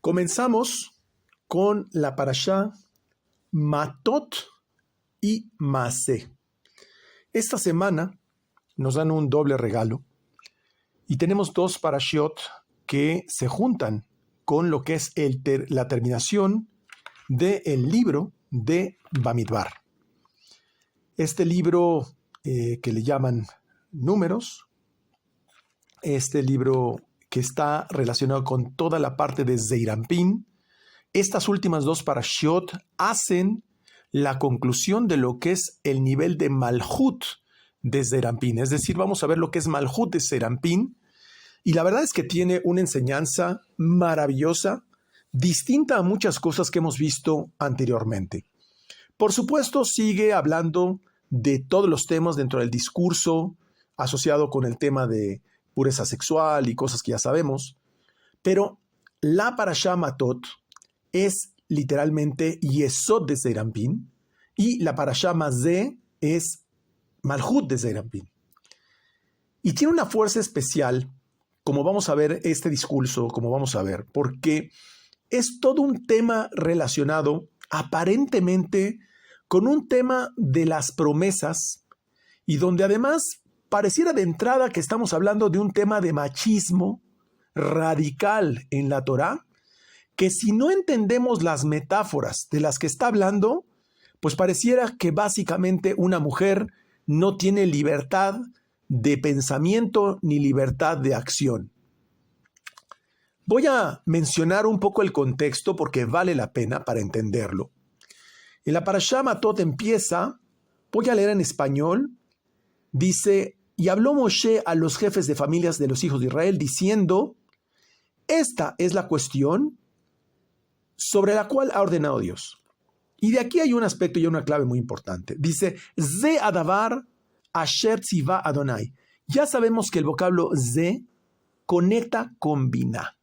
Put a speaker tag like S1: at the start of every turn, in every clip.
S1: Comenzamos con la parashá Matot y Maaseh. Esta semana nos dan un doble regalo y tenemos dos parashiot que se juntan con lo que es la terminación del libro de Bamidbar. Este libro que le llaman Números, este libro que está relacionado con toda la parte de Zeir Anpin. Estas últimas dos parashiot hacen la conclusión de lo que es el nivel de Malhut de Zeir Anpin. Es decir, vamos a ver lo que es Malhut de Zeir Anpin. Y la verdad es que tiene una enseñanza maravillosa, distinta a muchas cosas que hemos visto anteriormente. Por supuesto, sigue hablando de todos los temas dentro del discurso asociado con el tema de pureza sexual y cosas que ya sabemos, pero la parashá Matot es literalmente Yesod de Zeir Anpin y la parashá Maaseh es Malhut de Zeir Anpin. Y tiene una fuerza especial, como vamos a ver este discurso, como vamos a ver, porque es todo un tema relacionado aparentemente con un tema de las promesas y donde además pareciera de entrada que estamos hablando de un tema de machismo radical en la Torá, que si no entendemos las metáforas de las que está hablando, pues pareciera que básicamente una mujer no tiene libertad de pensamiento ni libertad de acción. Voy a mencionar un poco el contexto porque vale la pena para entenderlo. En la parashá Matot empieza, voy a leer en español, dice: y habló Moshe a los jefes de familias de los hijos de Israel diciendo: esta es la cuestión sobre la cual ha ordenado Dios. Y de aquí hay un aspecto y una clave muy importante. Dice: Ze adavar asher tziva Adonai. Ya sabemos que el vocablo ze conecta con biná.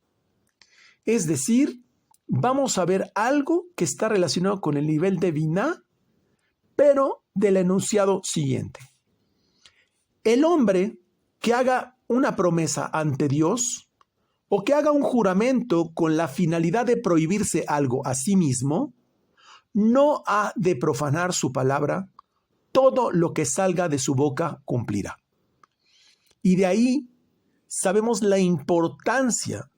S1: Es decir, vamos a ver algo que está relacionado con el nivel de biná, pero del enunciado siguiente. El hombre que haga una promesa ante Dios o que haga un juramento con la finalidad de prohibirse algo a sí mismo, no ha de profanar su palabra, todo lo que salga de su boca cumplirá. Y de ahí sabemos la importancia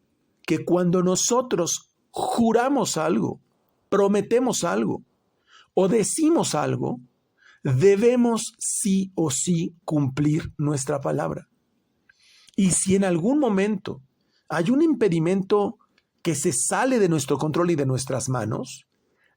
S1: que cuando nosotros juramos algo, prometemos algo o decimos algo, debemos sí o sí cumplir nuestra palabra. Y si en algún momento hay un impedimento que se sale de nuestro control y de nuestras manos,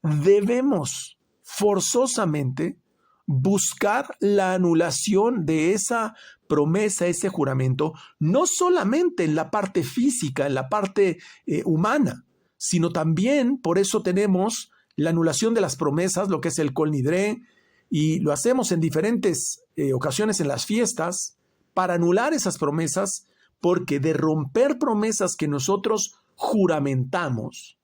S1: debemos forzosamente buscar la anulación de esa promesa, ese juramento, no solamente en la parte física, en la parte humana, sino también, por eso tenemos la anulación de las promesas, lo que es el Kol Nidre, y lo hacemos en diferentes ocasiones en las fiestas para anular esas promesas, porque de romper promesas que nosotros juramentamos,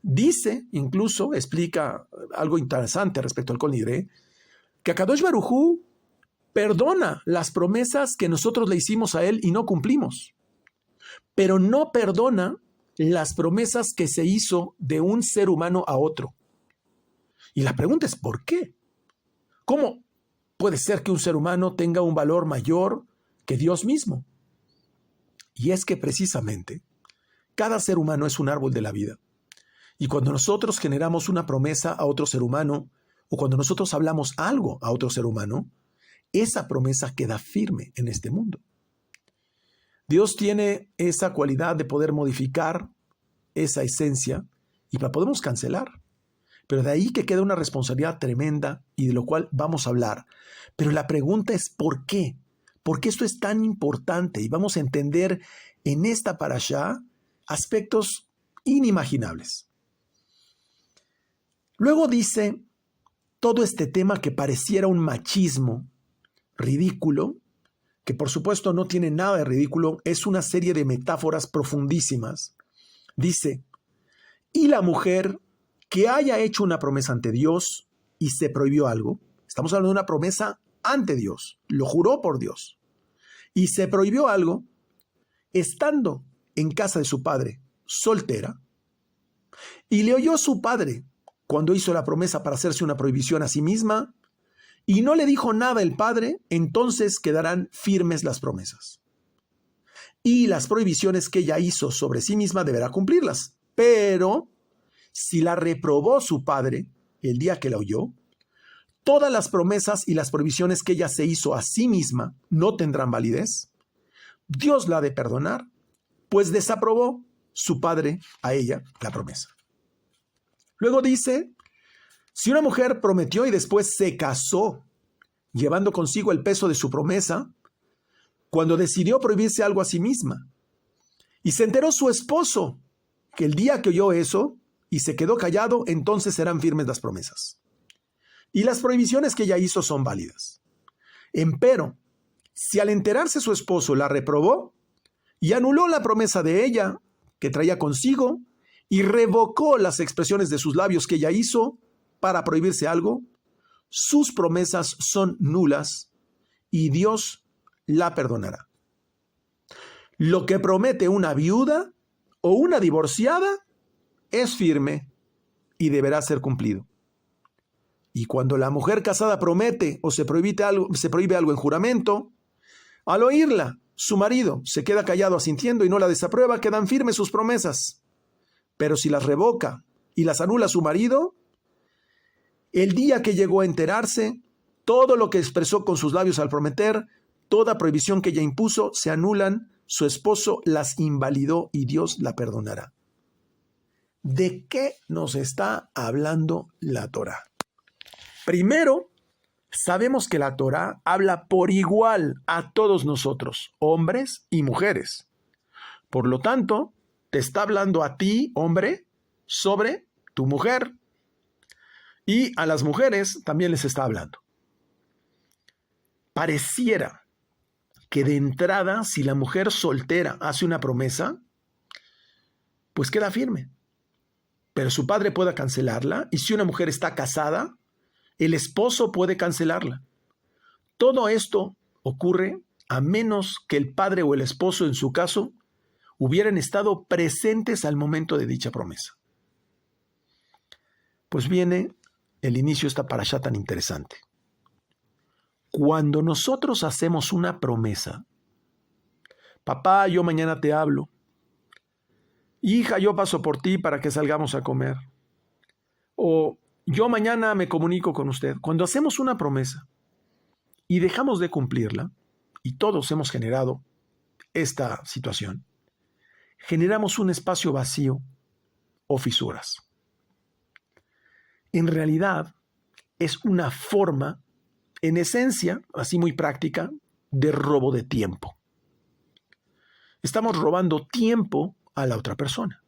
S1: dice, incluso explica algo interesante respecto al Kol Nidre, que Akadosh Baruj Hu perdona las promesas que nosotros le hicimos a él y no cumplimos, pero no perdona las promesas que se hizo de un ser humano a otro. Y la pregunta es, ¿por qué? ¿Cómo puede ser que un ser humano tenga un valor mayor que Dios mismo? Y es que precisamente cada ser humano es un árbol de la vida. Y cuando nosotros generamos una promesa a otro ser humano, o cuando nosotros hablamos algo a otro ser humano, esa promesa queda firme en este mundo. Dios tiene esa cualidad de poder modificar esa esencia y la podemos cancelar. Pero de ahí que queda una responsabilidad tremenda y de lo cual vamos a hablar. Pero la pregunta es ¿por qué? ¿Por qué esto es tan importante? Y vamos a entender en esta parashá aspectos inimaginables. Luego dice todo este tema que pareciera un machismo ridículo, que por supuesto no tiene nada de ridículo, es una serie de metáforas profundísimas. Dice: y la mujer que haya hecho una promesa ante Dios y se prohibió algo, estamos hablando de una promesa ante Dios, lo juró por Dios, y se prohibió algo, estando en casa de su padre soltera, Y le oyó su padre cuando hizo la promesa para hacerse una prohibición a sí misma, y no le dijo nada el padre, entonces quedarán firmes las promesas. Y las prohibiciones que ella hizo sobre sí misma deberá cumplirlas. Pero si la reprobó su padre el día que la oyó, todas las promesas y las prohibiciones que ella se hizo a sí misma no tendrán validez. Dios la ha de perdonar, pues desaprobó su padre a ella la promesa. Luego dice, si una mujer prometió y después se casó, llevando consigo el peso de su promesa, cuando decidió prohibirse algo a sí misma, y se enteró su esposo que el día que oyó eso y se quedó callado, entonces serán firmes las promesas. Y las prohibiciones que ella hizo son válidas. Empero, si al enterarse su esposo la reprobó y anuló la promesa de ella que traía consigo y revocó las expresiones de sus labios que ella hizo para prohibirse algo, sus promesas son nulas y Dios la perdonará. Lo que promete una viuda o una divorciada es firme y deberá ser cumplido. Y cuando la mujer casada promete o se prohíbe algo en juramento, al oírla, su marido se queda callado asintiendo y no la desaprueba, quedan firmes sus promesas. Pero si las revoca y las anula su marido, el día que llegó a enterarse, todo lo que expresó con sus labios al prometer, toda prohibición que ella impuso, se anulan, su esposo las invalidó y Dios la perdonará. ¿De qué nos está hablando la Torá? Primero, sabemos que la Torá habla por igual a todos nosotros, hombres y mujeres. Por lo tanto, te está hablando a ti, hombre, sobre tu mujer. Y a las mujeres también les está hablando. Pareciera que de entrada, si la mujer soltera hace una promesa, pues queda firme. Pero su padre puede cancelarla, y si una mujer está casada, el esposo puede cancelarla. Todo esto ocurre a menos que el padre o el esposo, en su caso, hubieran estado presentes al momento de dicha promesa. Pues viene el inicio de esta parashá tan interesante. Cuando nosotros hacemos una promesa, papá, yo mañana te hablo, hija, yo paso por ti para que salgamos a comer, o yo mañana me comunico con usted. Cuando hacemos una promesa y dejamos de cumplirla, y todos hemos generado esta situación, generamos un espacio vacío o fisuras. En realidad, es una forma, en esencia, así muy práctica, de robo de tiempo. Estamos robando tiempo a la otra persona.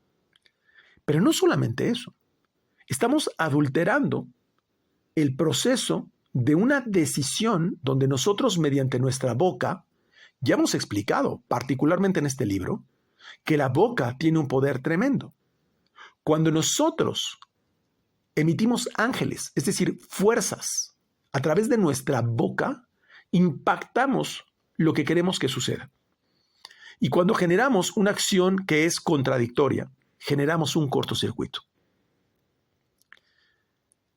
S1: Pero no solamente eso. Estamos adulterando el proceso de una decisión donde nosotros, mediante nuestra boca, ya hemos explicado, particularmente en este libro, que la boca tiene un poder tremendo. Cuando nosotros emitimos ángeles, es decir, fuerzas, a través de nuestra boca, impactamos lo que queremos que suceda. Y cuando generamos una acción que es contradictoria, generamos un cortocircuito.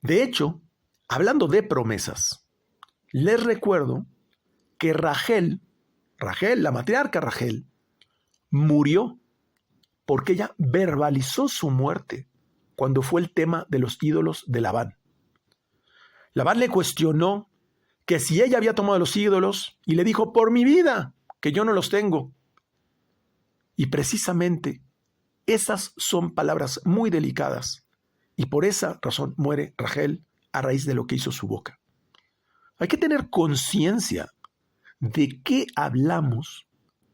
S1: De hecho, hablando de promesas, les recuerdo que Rachel, la matriarca Rachel, murió porque ella verbalizó su muerte cuando fue el tema de los ídolos de Labán. Labán le cuestionó que si ella había tomado los ídolos y le dijo, por mi vida, que yo no los tengo. Y precisamente esas son palabras muy delicadas y por esa razón muere Rachel a raíz de lo que hizo su boca. Hay que tener conciencia de qué hablamos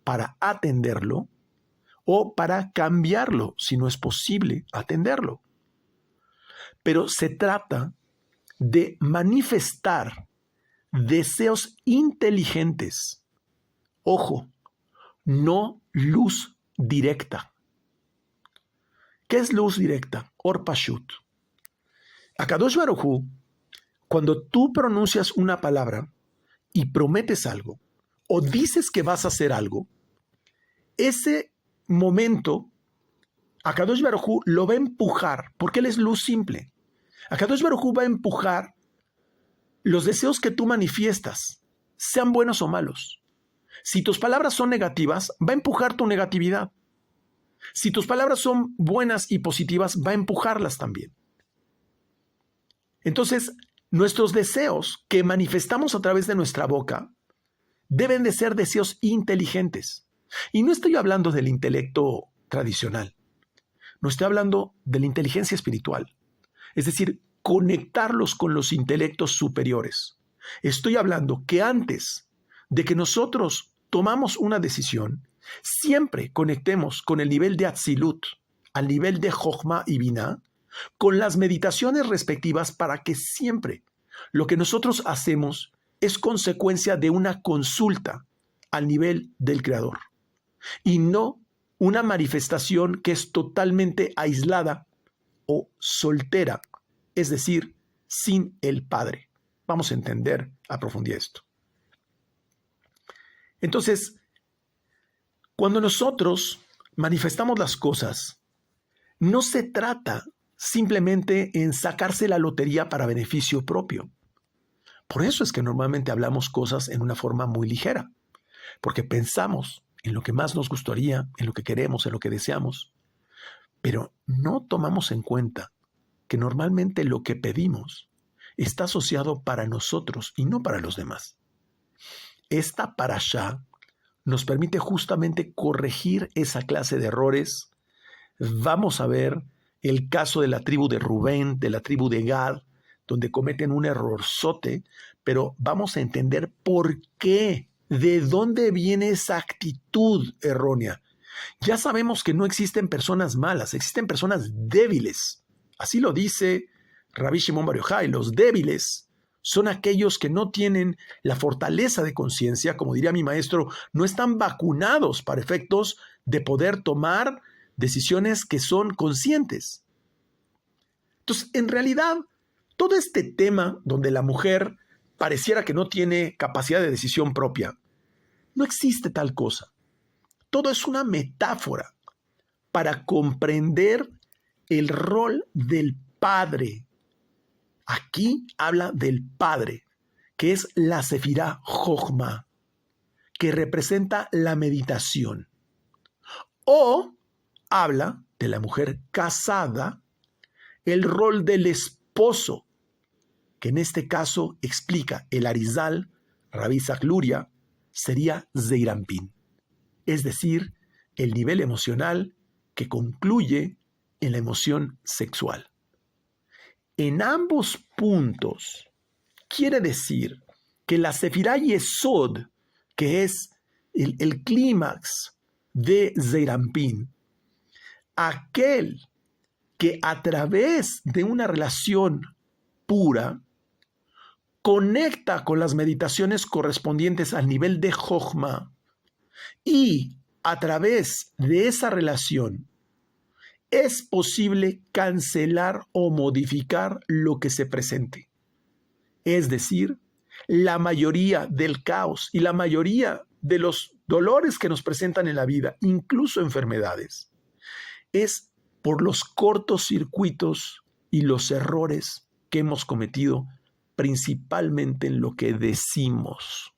S1: para atenderlo o para cambiarlo si no es posible atenderlo. Pero se trata de manifestar deseos inteligentes. Ojo, no luz directa. ¿Qué es luz directa? Or pashut. Akadosh Baruj Hu, cuando tú pronuncias una palabra y prometes algo o dices que vas a hacer algo, ese momento Akadosh Baruj Hu lo va a empujar, porque él es luz simple. Akadosh Baruj Hu va a empujar los deseos que tú manifiestas, sean buenos o malos. Si tus palabras son negativas, va a empujar tu negatividad. Si tus palabras son buenas y positivas, va a empujarlas también. Entonces, nuestros deseos que manifestamos a través de nuestra boca deben de ser deseos inteligentes. Y no estoy hablando del intelecto tradicional. No estoy hablando de la inteligencia espiritual. Es decir, conectarlos con los intelectos superiores. Estoy hablando que antes de que nosotros tomamos una decisión, siempre conectemos con el nivel de Atzilut, al nivel de Jochma y Binah, con las meditaciones respectivas para que siempre lo que nosotros hacemos es consecuencia de una consulta al nivel del Creador y no una manifestación que es totalmente aislada o soltera, es decir, sin el Padre. Vamos a entender a profundidad esto. Entonces, cuando nosotros manifestamos las cosas, no se trata simplemente en sacarse la lotería para beneficio propio. Por eso es que normalmente hablamos cosas en una forma muy ligera, porque pensamos en lo que más nos gustaría, en lo que queremos, en lo que deseamos, pero no tomamos en cuenta que normalmente lo que pedimos está asociado para nosotros y no para los demás. Esta parashá nos permite justamente corregir esa clase de errores. Vamos a ver el caso de la tribu de Rubén, de la tribu de Gad, donde cometen un errorzote, pero vamos a entender por qué, de dónde viene esa actitud errónea. Ya sabemos que no existen personas malas, existen personas débiles. Así lo dice Rabbi Shimon Bar Yochai, los débiles son aquellos que no tienen la fortaleza de conciencia, como diría mi maestro, no están vacunados para efectos de poder tomar decisiones que son conscientes. Entonces, en realidad, todo este tema donde la mujer pareciera que no tiene capacidad de decisión propia, no existe tal cosa. Todo es una metáfora para comprender el rol del Padre. Aquí habla del Padre, que es la Sefirá Jochma, que representa la meditación. O habla de la mujer casada, el rol del esposo, que en este caso explica el Arizal, Rabbi Isaac Luria, sería Zeirampin, es decir, el nivel emocional que concluye en la emoción sexual. En ambos puntos quiere decir que la Sefirá Yesod, que es el clímax de Zeirampin, aquel que a través de una relación pura conecta con las meditaciones correspondientes al nivel de Jochma y a través de esa relación es posible cancelar o modificar lo que se presente. Es decir, la mayoría del caos y la mayoría de los dolores que nos presentan en la vida, incluso enfermedades, es por los cortocircuitos y los errores que hemos cometido, principalmente en lo que decimos.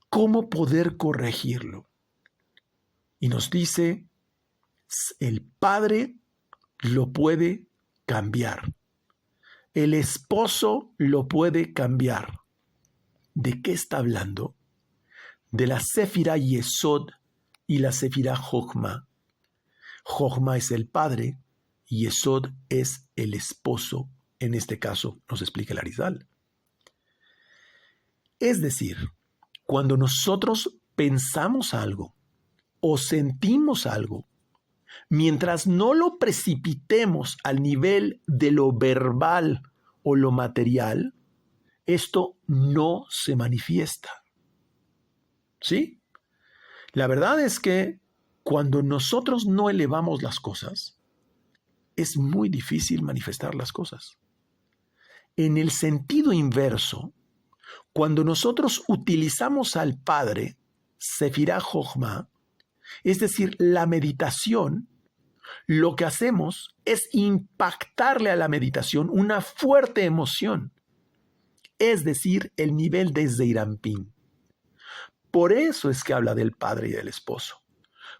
S1: ¿Cómo poder corregirlo? Y nos dice, el Padre lo puede cambiar. El esposo lo puede cambiar. ¿De qué está hablando? De la Sefirá Yesod y la Sefirá Jochma. Jochma es el padre y Yesod es el esposo. En este caso nos explica el Arizal. Es decir, cuando nosotros pensamos algo o sentimos algo, mientras no lo precipitemos al nivel de lo verbal o lo material, esto no se manifiesta. ¿Sí? La verdad es que cuando nosotros no elevamos las cosas, es muy difícil manifestar las cosas. En el sentido inverso, cuando nosotros utilizamos al Padre, Sefirá Jochma, Es decir, la meditación, lo que hacemos es impactarle a la meditación una fuerte emoción, es decir, el nivel de Zeirampín. Por eso es que habla del padre y del esposo,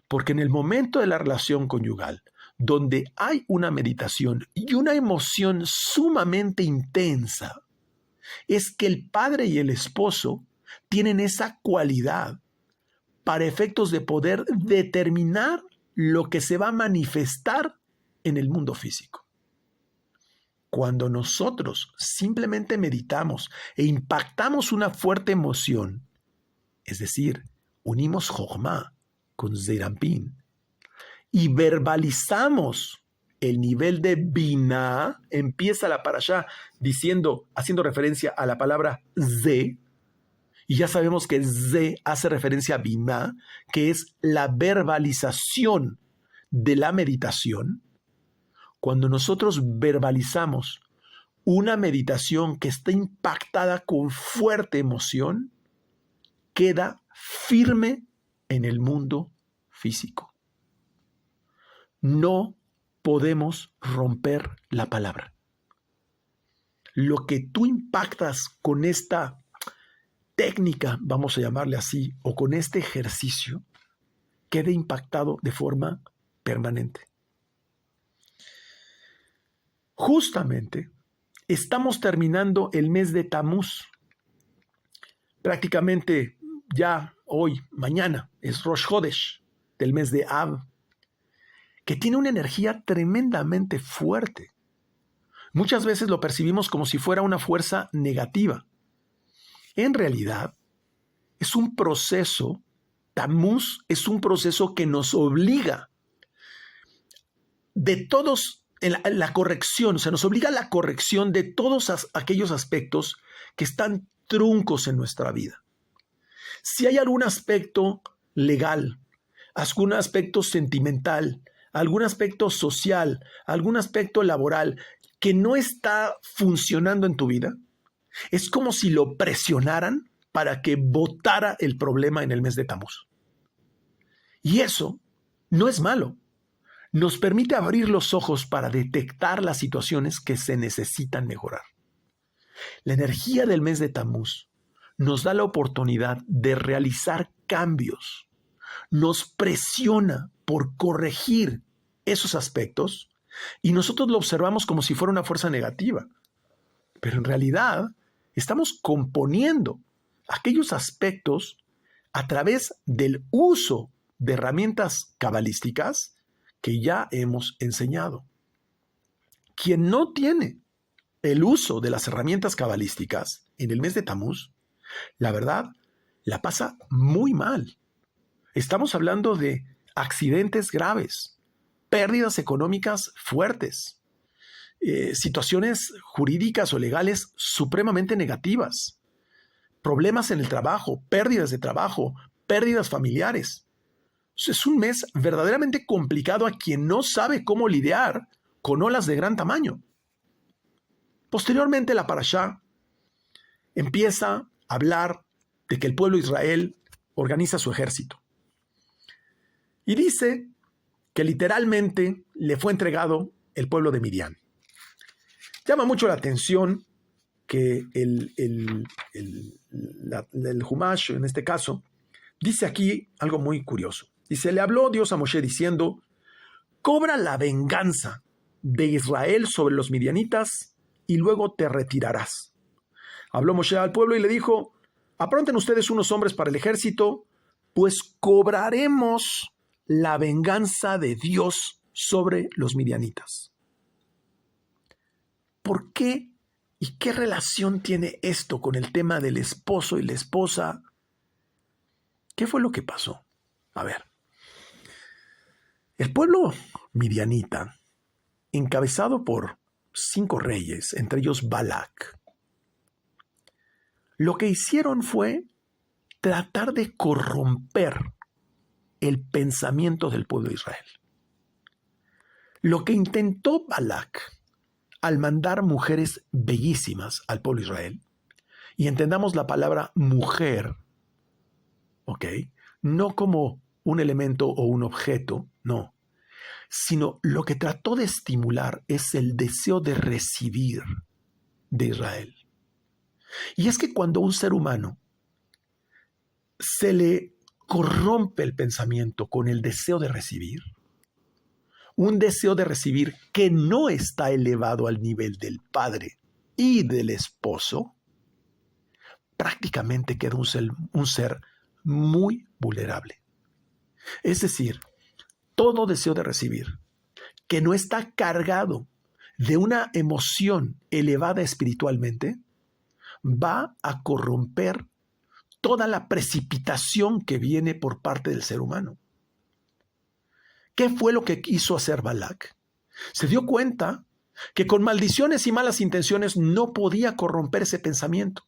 S1: porque en el momento de la relación conyugal, donde hay una meditación y una emoción sumamente intensa, es que el padre y el esposo tienen esa cualidad para efectos de poder determinar lo que se va a manifestar en el mundo físico. Cuando nosotros simplemente meditamos e impactamos una fuerte emoción, es decir, unimos Jochma con Zeirampín y verbalizamos el nivel de Binah, empieza la parashá haciendo referencia a la palabra Ze, y ya sabemos que Ze hace referencia a Binah, que es la verbalización de la meditación. Cuando nosotros verbalizamos una meditación que está impactada con fuerte emoción, queda firme en el mundo físico. No podemos romper la palabra. Lo que tú impactas con esta técnica, vamos a llamarle así, o con este ejercicio, quede impactado de forma permanente. Justamente estamos terminando el mes de Tamuz. Prácticamente ya hoy, mañana, es Rosh Hodesh del mes de Av, que tiene una energía tremendamente fuerte. Muchas veces lo percibimos como si fuera una fuerza negativa. En realidad, es un proceso, Tamuz es un proceso que nos obliga de todos, la corrección, o sea, nos obliga a la corrección de todos aquellos aspectos que están truncos en nuestra vida. Si hay algún aspecto legal, algún aspecto sentimental, algún aspecto social, algún aspecto laboral que no está funcionando en tu vida, es como si lo presionaran para que botara el problema en el mes de Tamuz. Y eso no es malo. Nos permite abrir los ojos para detectar las situaciones que se necesitan mejorar. La energía del mes de Tamuz nos da la oportunidad de realizar cambios. Nos presiona por corregir esos aspectos y nosotros lo observamos como si fuera una fuerza negativa. Pero en realidad estamos componiendo aquellos aspectos a través del uso de herramientas cabalísticas que ya hemos enseñado. Quien no tiene el uso de las herramientas cabalísticas en el mes de Tamuz, la verdad, la pasa muy mal. Estamos hablando de accidentes graves, pérdidas económicas fuertes, situaciones jurídicas o legales supremamente negativas, problemas en el trabajo, pérdidas de trabajo, pérdidas familiares. Es un mes verdaderamente complicado a quien no sabe cómo lidiar con olas de gran tamaño. Posteriormente, la parashá empieza a hablar de que el pueblo de Israel organiza su ejército. Y dice que literalmente le fue entregado el pueblo de Midian. Llama mucho la atención que el Humash, en este caso, dice aquí algo muy curioso. Dice, le habló Dios a Moshe diciendo, cobra la venganza de Israel sobre los midianitas y luego te retirarás. Habló Moshe al pueblo y le dijo, apronten ustedes unos hombres para el ejército, pues cobraremos la venganza de Dios sobre los midianitas. ¿Por qué y qué relación tiene esto con el tema del esposo y la esposa? ¿Qué fue lo que pasó? A ver, el pueblo midianita, encabezado por 5 reyes, entre ellos Balac, lo que hicieron fue tratar de corromper el pensamiento del pueblo de Israel. Lo que intentó Balac al mandar mujeres bellísimas al pueblo de Israel, y entendamos la palabra mujer, ¿ok? No como un elemento o un objeto, no, sino lo que trató de estimular es el deseo de recibir de Israel. Y es que cuando a un ser humano se le corrompe el pensamiento con el deseo de recibir, un deseo de recibir que no está elevado al nivel del padre y del esposo, prácticamente queda un ser muy vulnerable. Es decir, todo deseo de recibir que no está cargado de una emoción elevada espiritualmente, va a corromper toda la precipitación que viene por parte del ser humano. ¿Qué fue lo que quiso hacer Balac? Se dio cuenta que con maldiciones y malas intenciones no podía corromper ese pensamiento,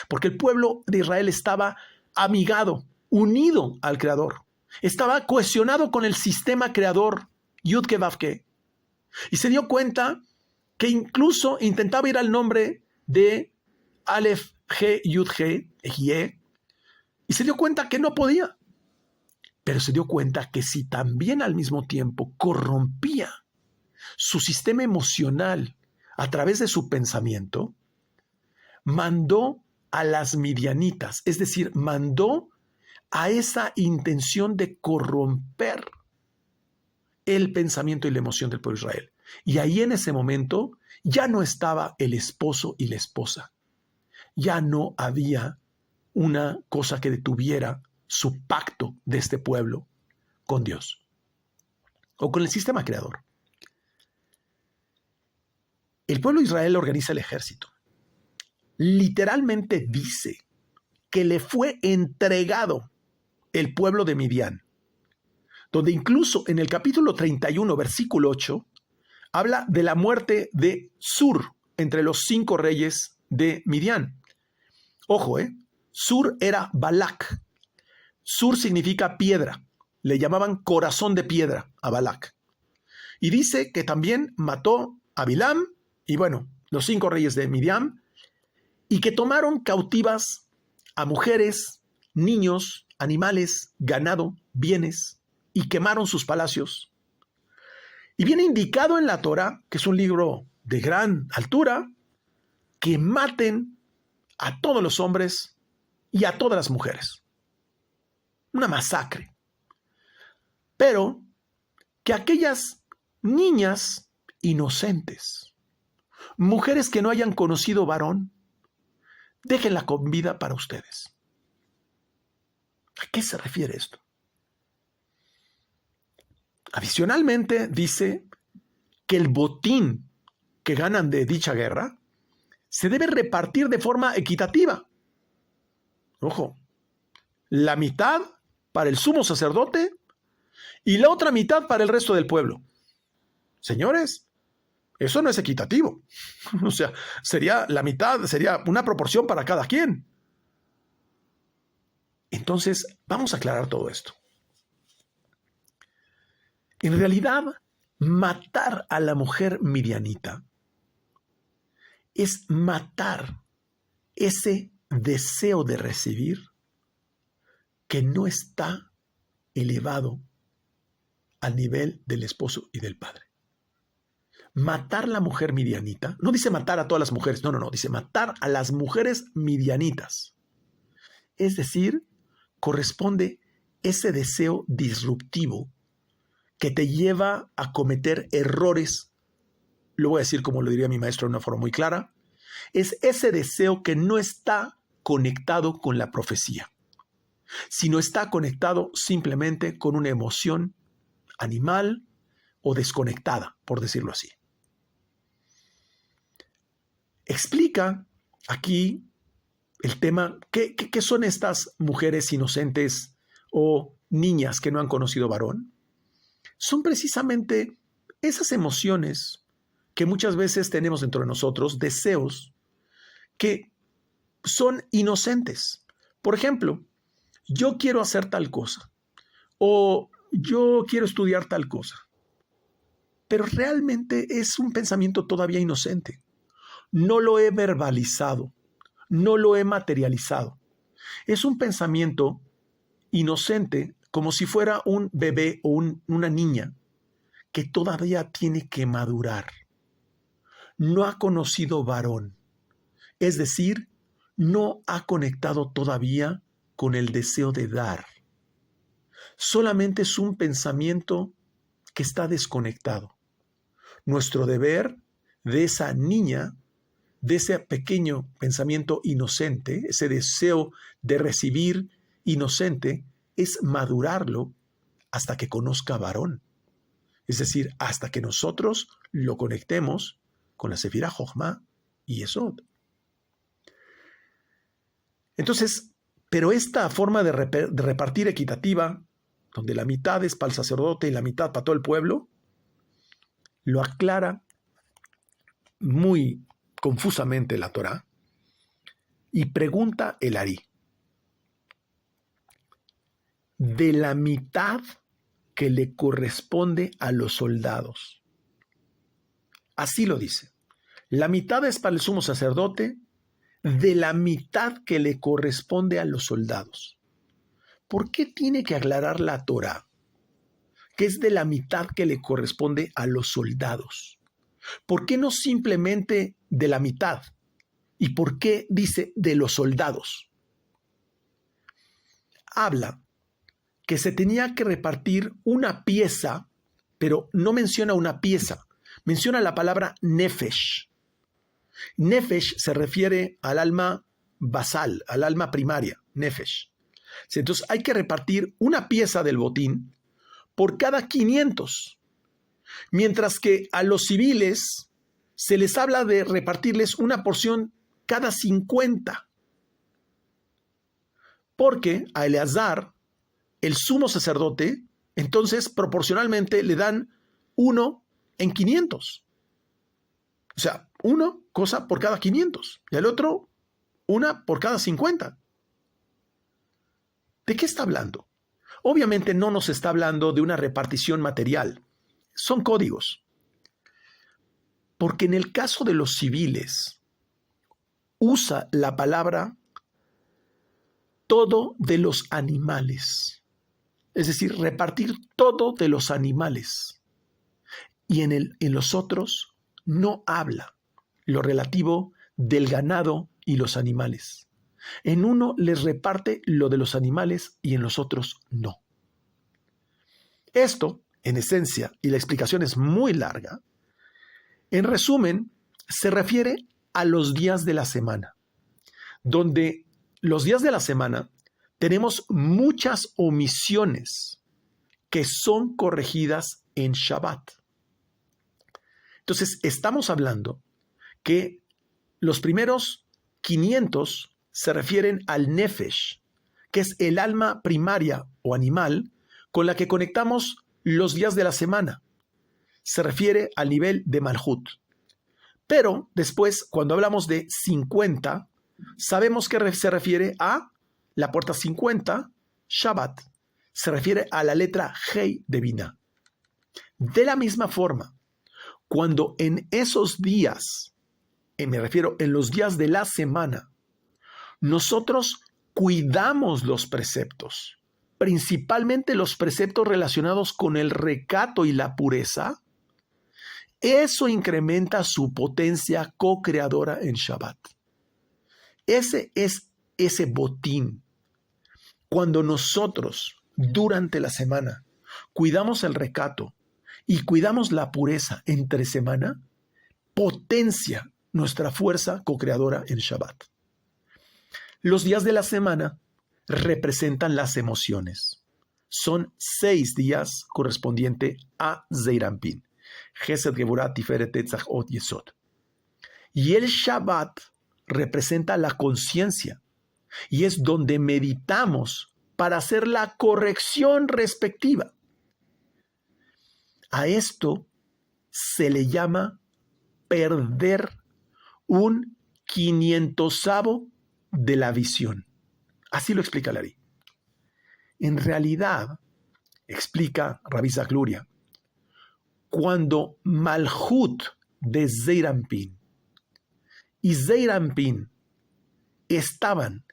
S1: porque el pueblo de Israel estaba amigado, unido al Creador, estaba cohesionado con el sistema creador, Yud-Ke Vav-Ke, y se dio cuenta que incluso intentaba ir al nombre de Aleph, G, Yud, G, Ye, y se dio cuenta que no podía. Pero se dio cuenta que si también al mismo tiempo corrompía su sistema emocional a través de su pensamiento, mandó a las midianitas, es decir, mandó a esa intención de corromper el pensamiento y la emoción del pueblo de Israel. Y ahí en ese momento ya no estaba el esposo y la esposa. Ya no había una cosa que detuviera su pacto de este pueblo con Dios o con el sistema creador. El pueblo de Israel organiza el ejército. Literalmente dice que le fue entregado el pueblo de Midian, donde incluso en el capítulo 31, versículo 8, habla de la muerte de Sur entre los 5 reyes de Midian. Ojo, Sur era Balac. Sur significa piedra. Le llamaban corazón de piedra a Balac. Y dice que también mató a Bilam y bueno, los 5 reyes de Midian, y que tomaron cautivas a mujeres, niños, animales, ganado, bienes, y quemaron sus palacios. Y viene indicado en la Torá, que es un libro de gran altura, que maten a todos los hombres y a todas las mujeres. Una masacre. Pero que aquellas niñas inocentes, mujeres que no hayan conocido varón, déjenla con vida para ustedes. ¿A qué se refiere esto? Adicionalmente dice que el botín que ganan de dicha guerra se debe repartir de forma equitativa. Ojo, la mitad para el sumo sacerdote y la otra mitad para el resto del pueblo. Señores, eso no es equitativo. O sea, sería la mitad, sería una proporción para cada quien. Entonces, vamos a aclarar todo esto. En realidad, matar a la mujer midianita es matar ese deseo de recibir que no está elevado al nivel del esposo y del padre. Matar a la mujer midianita, no dice matar a todas las mujeres, no, dice matar a las mujeres midianitas. Es decir, corresponde ese deseo disruptivo que te lleva a cometer errores, lo voy a decir como lo diría mi maestro de una forma muy clara, es ese deseo que no está conectado con la profecía, sino está conectado simplemente con una emoción animal o desconectada, por decirlo así. Explica aquí el tema, ¿qué son estas mujeres inocentes o niñas que no han conocido varón? Son precisamente esas emociones que muchas veces tenemos dentro de nosotros, deseos que son inocentes. Por ejemplo, yo quiero hacer tal cosa o yo quiero estudiar tal cosa, pero realmente es un pensamiento todavía inocente. No lo he verbalizado, no lo he materializado. Es un pensamiento inocente como si fuera un bebé o una niña que todavía tiene que madurar. No ha conocido varón, es decir, no ha conectado todavía con el deseo de dar. Solamente es un pensamiento que está desconectado. Nuestro deber de esa niña, de ese pequeño pensamiento inocente, ese deseo de recibir inocente, es madurarlo hasta que conozca varón. Es decir, hasta que nosotros lo conectemos con la Sefirá Jochma y Yesod. Entonces, pero esta forma de repartir equitativa, donde la mitad es para el sacerdote y la mitad para todo el pueblo, lo aclara muy confusamente la Torá y pregunta el Ari. De la mitad que le corresponde a los soldados. Así lo dice. La mitad es para el sumo sacerdote, de la mitad que le corresponde a los soldados. ¿Por qué tiene que aclarar la Torá que es de la mitad que le corresponde a los soldados? ¿Por qué no simplemente de la mitad? ¿Y por qué dice de los soldados? Habla que se tenía que repartir una pieza, pero no menciona una pieza, menciona la palabra nefesh. Nefesh se refiere al alma basal, al alma primaria, nefesh. Entonces hay que repartir una pieza del botín por cada 500, mientras que a los civiles se les habla de repartirles una porción cada 50, porque a Eleazar, el sumo sacerdote, entonces proporcionalmente le dan 1 en 500. O sea, una cosa por cada 500 y al otro una por cada 50. ¿De qué está hablando? Obviamente no nos está hablando de una repartición material. Son códigos. Porque en el caso de los civiles, usa la palabra todo de los animales. Es decir, repartir todo de los animales. Y en los otros no habla lo relativo del ganado y los animales. En uno les reparte lo de los animales y en los otros no. Esto, en esencia, y la explicación es muy larga, en resumen, se refiere a los días de la semana, donde los días de la semana tenemos muchas omisiones que son corregidas en Shabbat. Entonces, estamos hablando que los primeros 500 se refieren al nefesh, que es el alma primaria o animal con la que conectamos los días de la semana. Se refiere al nivel de Malhut. Pero después, cuando hablamos de 50, sabemos que se refiere a la puerta 50, Shabbat. Se refiere a la letra Hei de Binah. De la misma forma, cuando en esos días, me refiero en los días de la semana, nosotros cuidamos los preceptos, principalmente los preceptos relacionados con el recato y la pureza, eso incrementa su potencia co-creadora en Shabbat. Ese es ese botín. Cuando nosotros, durante la semana, cuidamos el recato y cuidamos la pureza entre semana, potencia nuestra fuerza co-creadora en Shabbat. Los días de la semana representan las emociones. Son 6 días correspondientes a Zeir Anpin. Gesed, Geburah, Tiferet, Netzach, Hod, Yesod. Y el Shabbat representa la conciencia y es donde meditamos para hacer la corrección respectiva. A esto se le llama perder un 500avo de la visión. Así lo explica Lari. En realidad, explica Rabbi Isaac Luria, cuando Malhut de Zeir Anpin y Zeir Anpin estaban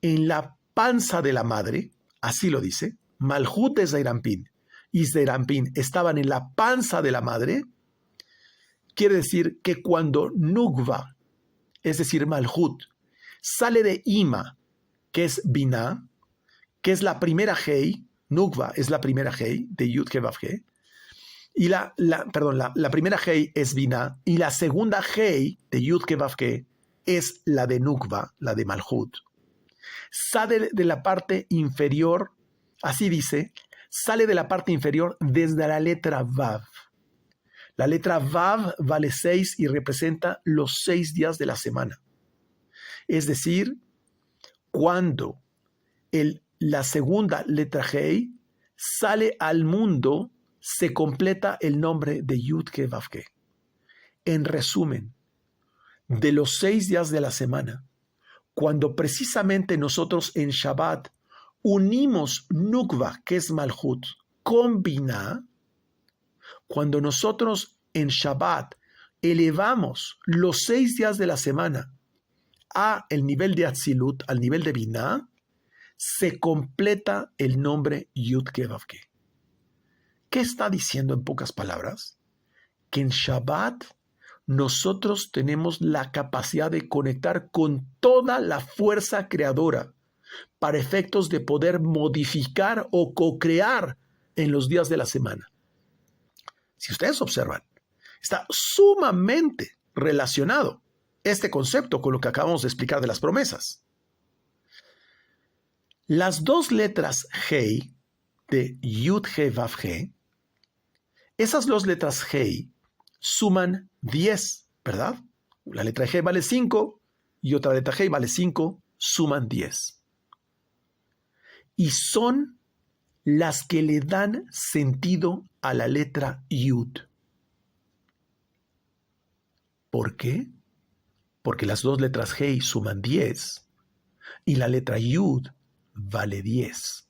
S1: en la panza de la madre, así lo dice, Malhut de Zeirampín y Zeirampín estaban en la panza de la madre, quiere decir que cuando Nukva, es decir, Malhut, sale de Ima, que es Binah, que es la primera Hei, Nukva es la primera Hei de Yud He Vav He, y la primera Hei es Binah, y la segunda Hei de Yud He Vav He es la de Nukva, la de Malhut. Sale de la parte inferior, así dice, sale de la parte inferior desde la letra Vav. La letra Vav vale 6 y representa los 6 días de la semana. Es decir, cuando la segunda letra Hei sale al mundo, se completa el nombre de Yud He Vav He. En resumen, de los 6 días de la semana, cuando precisamente nosotros en Shabbat unimos Nukva, que es Malhut, con Binah, cuando nosotros en Shabbat elevamos los 6 días de la semana a el nivel de Atzilut, al nivel de Binah, se completa el nombre Yud He Vav He. ¿Qué está diciendo en pocas palabras? Que en Shabbat nosotros tenemos la capacidad de conectar con toda la fuerza creadora para efectos de poder modificar o co-crear en los días de la semana. Si ustedes observan, está sumamente relacionado este concepto con lo que acabamos de explicar de las promesas. Las dos letras Hei de Yud He Vav He, esas dos letras Hei suman 10, ¿verdad? La letra Hei vale 5 y otra letra Hei vale 5, suman 10. Y son las que le dan sentido a la letra Yud. ¿Por qué? Porque las dos letras Hei suman 10 y la letra Yud vale 10.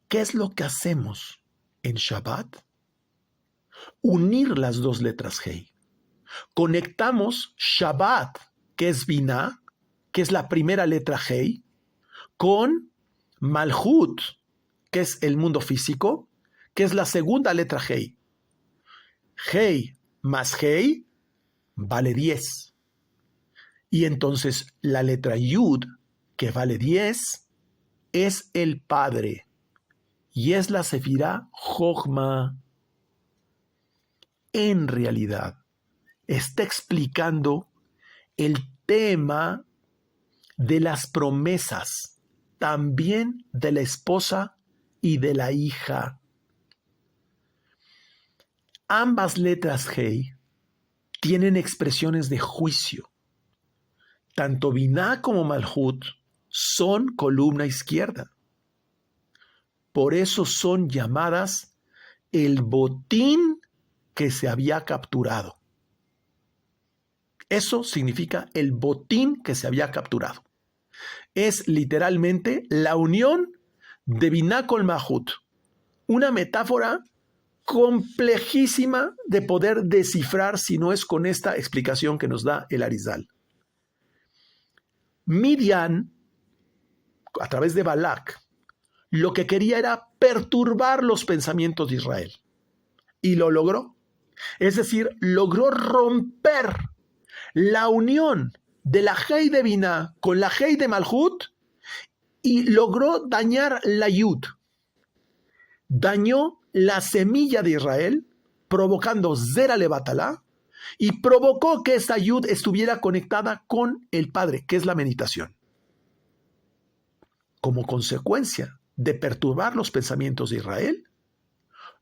S1: ¿Qué es lo que hacemos en Shabbat? Unir las dos letras Hei. Conectamos Shabbat, que es Binah, que es la primera letra Hei, con Malhut, que es el mundo físico, que es la segunda letra Hei. Hei más Hei vale 10. Y entonces la letra Yud, que vale 10, es el Padre. Y es la Sefirá Jochma. En realidad, está explicando el tema de las promesas, también de la esposa y de la hija. Ambas letras Hei tienen expresiones de juicio. Tanto Binah como Malhut son columna izquierda. Por eso son llamadas el botín que se había capturado. Eso significa el botín que se había capturado. Es literalmente la unión de Binah con Malhut. Una metáfora complejísima de poder descifrar si no es con esta explicación que nos da el Arizal. Midian, a través de Balak, lo que quería era perturbar los pensamientos de Israel. Y lo logró. Es decir, logró romper la unión de la Hei de Binah con la Hei de Malhut y logró dañar la Yud. Dañó la semilla de Israel, provocando Zera Levatalá, y provocó que esa Yud estuviera conectada con el Padre, que es la meditación. Como consecuencia de perturbar los pensamientos de Israel,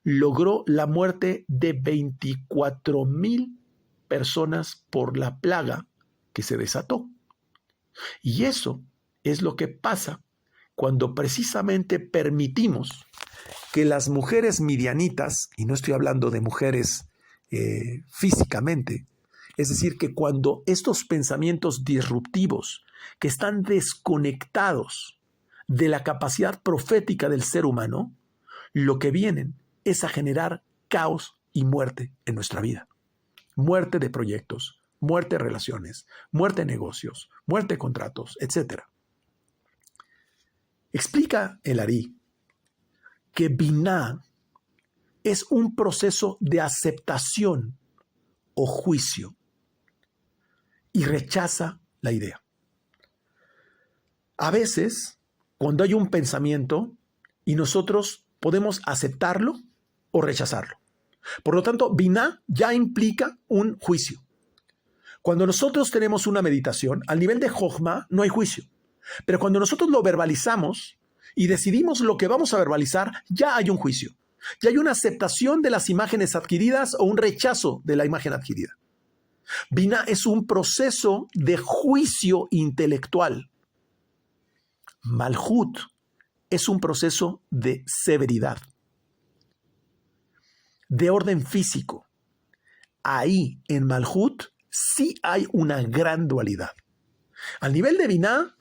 S1: logró la muerte de 24,000 personas por la plaga que se desató. Y eso es lo que pasa cuando precisamente permitimos que las mujeres midianitas, y no estoy hablando de mujeres físicamente, es decir, que cuando estos pensamientos disruptivos que están desconectados de la capacidad profética del ser humano, lo que vienen es a generar caos y muerte en nuestra vida. Muerte de proyectos, muerte de relaciones, muerte de negocios, muerte de contratos, etc. Explica el Ari que Biná es un proceso de aceptación o juicio y rechaza la idea. A veces, cuando hay un pensamiento y nosotros podemos aceptarlo o rechazarlo. Por lo tanto, Biná ya implica un juicio. Cuando nosotros tenemos una meditación, al nivel de Jochma no hay juicio. Pero cuando nosotros lo verbalizamos y decidimos lo que vamos a verbalizar, ya hay un juicio. Ya hay una aceptación de las imágenes adquiridas o un rechazo de la imagen adquirida. Biná es un proceso de juicio intelectual. Malhut es un proceso de severidad, de orden físico. Ahí, en Malhut, sí hay una gran dualidad. Al nivel de Biná,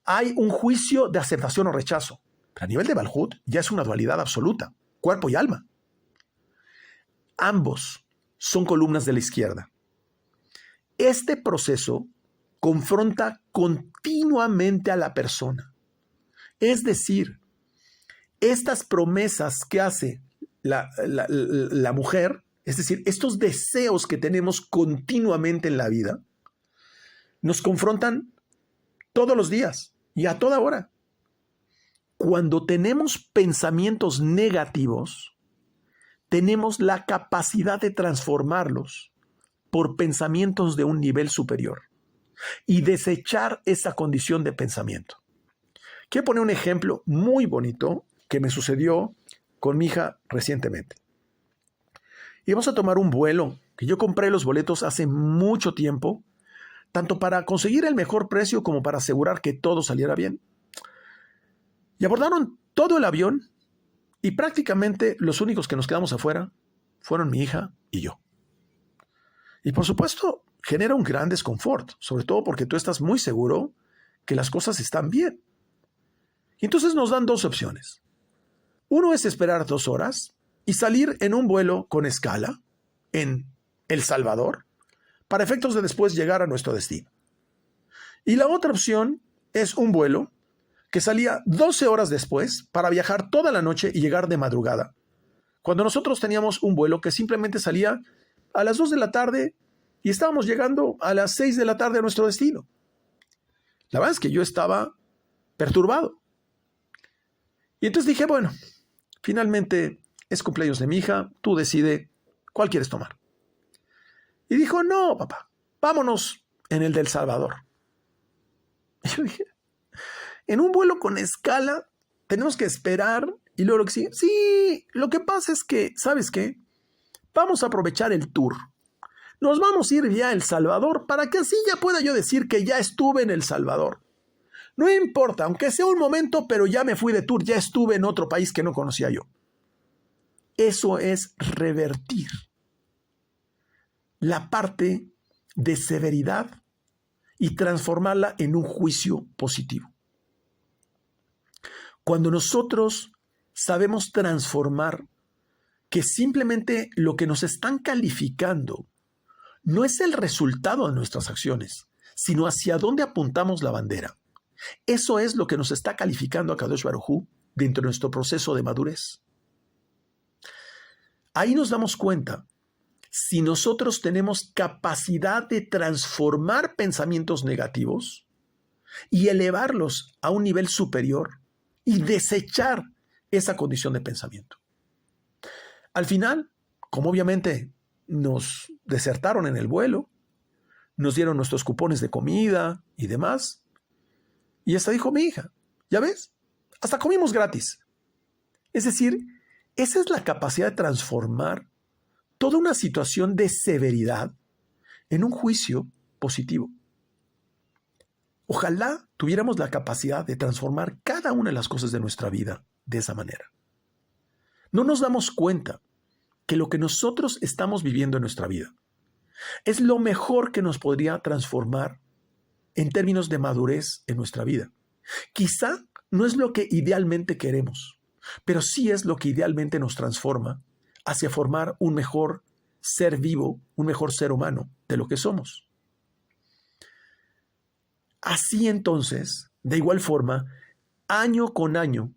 S1: hay un juicio de aceptación o rechazo. Pero a nivel de Malhut, ya es una dualidad absoluta, cuerpo y alma. Ambos son columnas de la izquierda. Este proceso confronta continuamente a la persona. Es decir, estas promesas que hace la mujer, es decir, estos deseos que tenemos continuamente en la vida, nos confrontan todos los días y a toda hora. Cuando tenemos pensamientos negativos, tenemos la capacidad de transformarlos por pensamientos de un nivel superior y desechar esa condición de pensamiento. Quiero poner un ejemplo muy bonito que me sucedió con mi hija recientemente. Íbamos a tomar un vuelo, que yo compré los boletos hace mucho tiempo, tanto para conseguir el mejor precio como para asegurar que todo saliera bien. Y abordaron todo el avión y prácticamente los únicos que nos quedamos afuera fueron mi hija y yo. Y por supuesto, genera un gran desconfort, sobre todo porque tú estás muy seguro que las cosas están bien. Y entonces nos dan dos opciones. Uno es esperar 2 horas y salir en un vuelo con escala en El Salvador para efectos de después llegar a nuestro destino. Y la otra opción es un vuelo que salía 12 horas después para viajar toda la noche y llegar de madrugada, cuando nosotros teníamos un vuelo que simplemente salía a las 2 de la tarde y estábamos llegando a las 6 de la tarde a nuestro destino. La verdad es que yo estaba perturbado. Y entonces dije, bueno, finalmente es cumpleaños de mi hija, tú decide cuál quieres tomar. Y dijo, no, papá, vámonos en el del Salvador. Y yo dije, en un vuelo con escala tenemos que esperar y luego lo que sigue. Sí, lo que pasa es que, ¿sabes qué? Vamos a aprovechar el tour. Nos vamos a ir ya a El Salvador para que así ya pueda yo decir que ya estuve en El Salvador. No importa, aunque sea un momento, pero ya me fui de tour, ya estuve en otro país que no conocía yo. Eso es revertir la parte de severidad y transformarla en un juicio positivo. Cuando nosotros sabemos transformar que simplemente lo que nos están calificando no es el resultado de nuestras acciones, sino hacia dónde apuntamos la bandera. Eso es lo que nos está calificando a Kadosh Baruj Hu dentro de nuestro proceso de madurez. Ahí nos damos cuenta si nosotros tenemos capacidad de transformar pensamientos negativos y elevarlos a un nivel superior y desechar esa condición de pensamiento. Al final, como obviamente nos desertaron en el vuelo, nos dieron nuestros cupones de comida y demás, y hasta dijo mi hija, ¿ya ves? Hasta comimos gratis. Es decir, esa es la capacidad de transformar toda una situación de severidad en un juicio positivo. Ojalá tuviéramos la capacidad de transformar cada una de las cosas de nuestra vida de esa manera. No nos damos cuenta que lo que nosotros estamos viviendo en nuestra vida es lo mejor que nos podría transformar en términos de madurez en nuestra vida. Quizá no es lo que idealmente queremos, pero sí es lo que idealmente nos transforma hacia formar un mejor ser vivo, un mejor ser humano de lo que somos. Así entonces, de igual forma, año con año,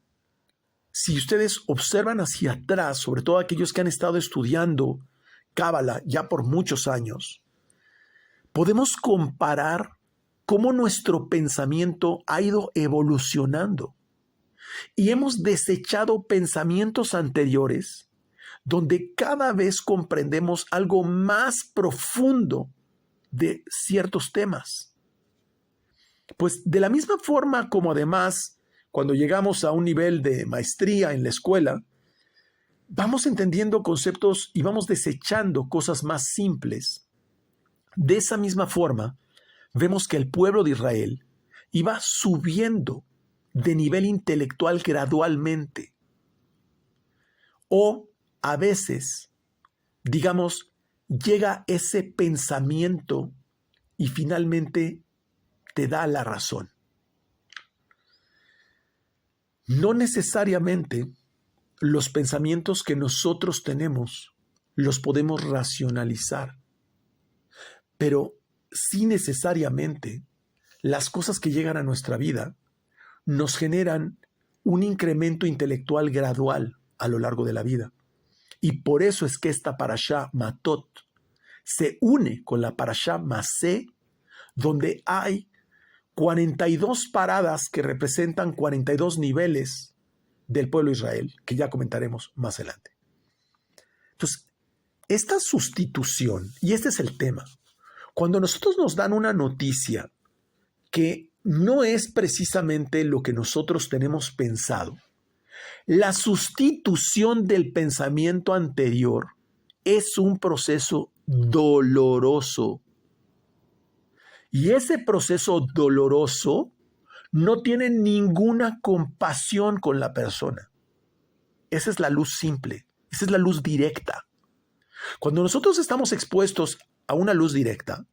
S1: si ustedes observan hacia atrás, sobre todo aquellos que han estado estudiando Cábala ya por muchos años, podemos comparar cómo nuestro pensamiento ha ido evolucionando y hemos desechado pensamientos anteriores donde cada vez comprendemos algo más profundo de ciertos temas. Pues de la misma forma como además cuando llegamos a un nivel de maestría en la escuela, vamos entendiendo conceptos y vamos desechando cosas más simples. De esa misma forma, vemos que el pueblo de Israel iba subiendo de nivel intelectual gradualmente. O a veces, digamos, llega ese pensamiento y finalmente te da la razón. No necesariamente los pensamientos que nosotros tenemos los podemos racionalizar, pero sí necesariamente las cosas que llegan a nuestra vida nos generan un incremento intelectual gradual a lo largo de la vida. Y por eso es que esta parashá Matot se une con la parashá Masé, donde hay 42 paradas que representan 42 niveles del pueblo de Israel, que ya comentaremos más adelante. Entonces, esta sustitución, y este es el tema, cuando nosotros nos dan una noticia que no es precisamente lo que nosotros tenemos pensado, la sustitución del pensamiento anterior es un proceso doloroso. Y ese proceso doloroso no tiene ninguna compasión con la persona. Esa es la luz simple, esa es la luz directa. Cuando nosotros estamos expuestos a una luz directa,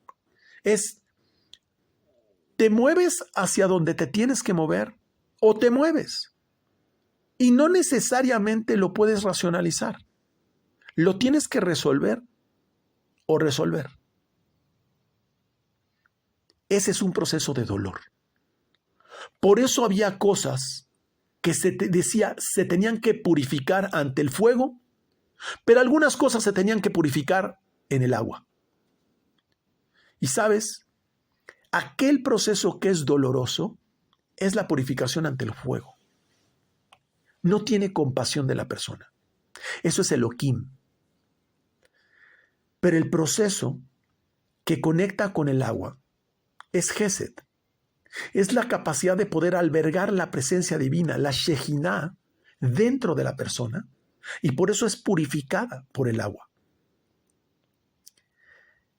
S1: te mueves hacia donde te tienes que mover o te mueves. Y no necesariamente lo puedes racionalizar. Lo tienes que resolver o resolver. Ese es un proceso de dolor. Por eso había cosas que se tenían que purificar ante el fuego, pero algunas cosas se tenían que purificar en el agua. Y sabes, aquel proceso que es doloroso es la purificación ante el fuego. No tiene compasión de la persona. Eso es Elohim. Pero el proceso que conecta con el agua es Gesed. Es la capacidad de poder albergar la presencia divina, la Shejinah, dentro de la persona, y por eso es purificada por el agua.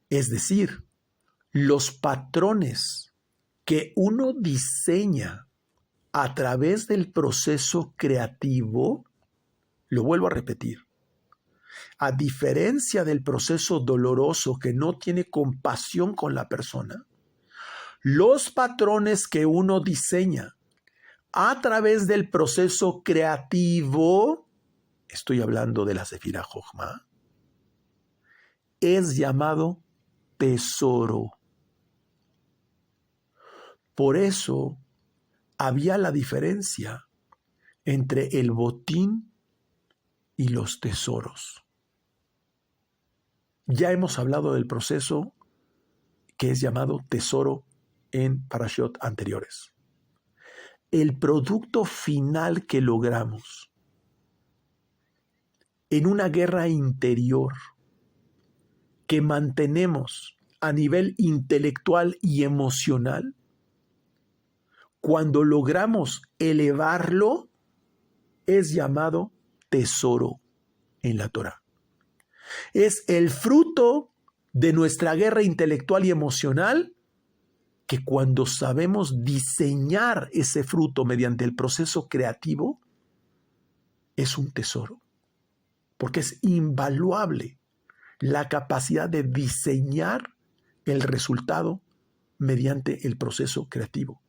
S1: Es decir, los patrones que uno diseña a través del proceso creativo, lo vuelvo a repetir, a diferencia del proceso doloroso que no tiene compasión con la persona, los patrones que uno diseña a través del proceso creativo, estoy hablando de la Sefirá Jochma, es llamado tesoro. Por eso había la diferencia entre el botín y los tesoros. Ya hemos hablado del proceso que es llamado tesoro en parashot anteriores. El producto final que logramos en una guerra interior que mantenemos a nivel intelectual y emocional, cuando logramos elevarlo, es llamado tesoro en la Torá. Es el fruto de nuestra guerra intelectual y emocional que cuando sabemos diseñar ese fruto mediante el proceso creativo, es un tesoro. Porque es invaluable la capacidad de diseñar el resultado mediante el proceso creativo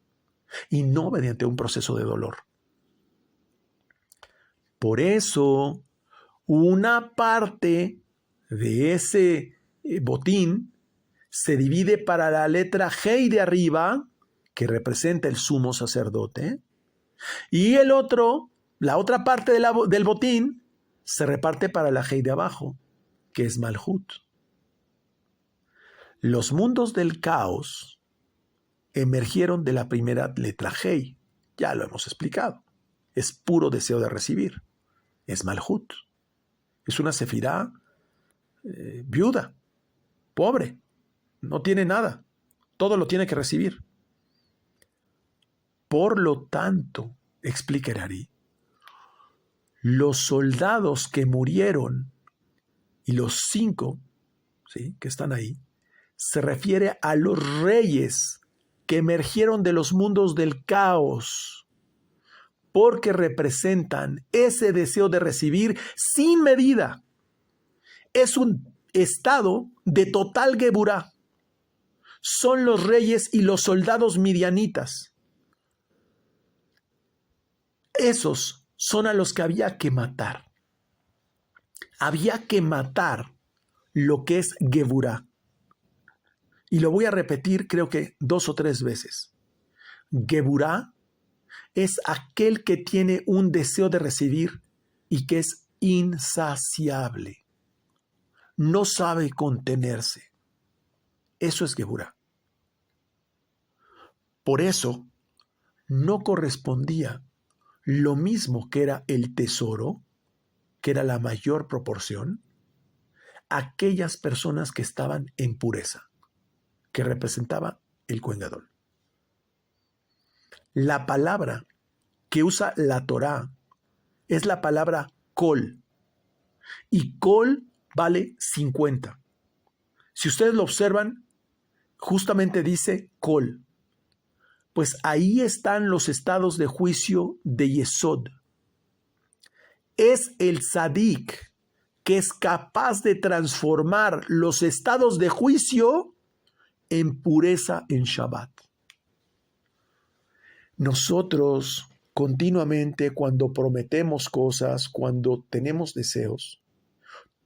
S1: y no mediante un proceso de dolor. Por eso, una parte de ese botín se divide para la letra Hei de arriba, que representa el sumo sacerdote, y el otro la otra parte del botín se reparte para la Hei de abajo, que es Malhut. Los mundos del caos emergieron de la primera letra Hei. Ya lo hemos explicado. Es puro deseo de recibir. Es Malhut. Es una sefirá viuda, pobre. No tiene nada. Todo lo tiene que recibir. Por lo tanto, explica el Ari, los soldados que murieron y los 5, ¿sí?, que están ahí, se refiere a los reyes que emergieron de los mundos del caos, porque representan ese deseo de recibir sin medida. Es un estado de total geburá. Son los reyes y los soldados midianitas. Esos son a los que había que matar. Había que matar lo que es geburá. Y lo voy a repetir, creo que 2 o 3 veces. Geburá es aquel que tiene un deseo de recibir y que es insaciable. No sabe contenerse. Eso es geburá. Por eso no correspondía lo mismo que era el tesoro, que era la mayor proporción, a aquellas personas que estaban en pureza, que representaba el Kohen Gadol. La palabra que usa la Torá es la palabra kol, y kol vale 50. Si ustedes lo observan, justamente dice kol. Pues ahí están los estados de juicio de Yesod. Es el tzadik que es capaz de transformar los estados de juicio en pureza en Shabbat. Nosotros continuamente, cuando prometemos cosas, cuando tenemos deseos,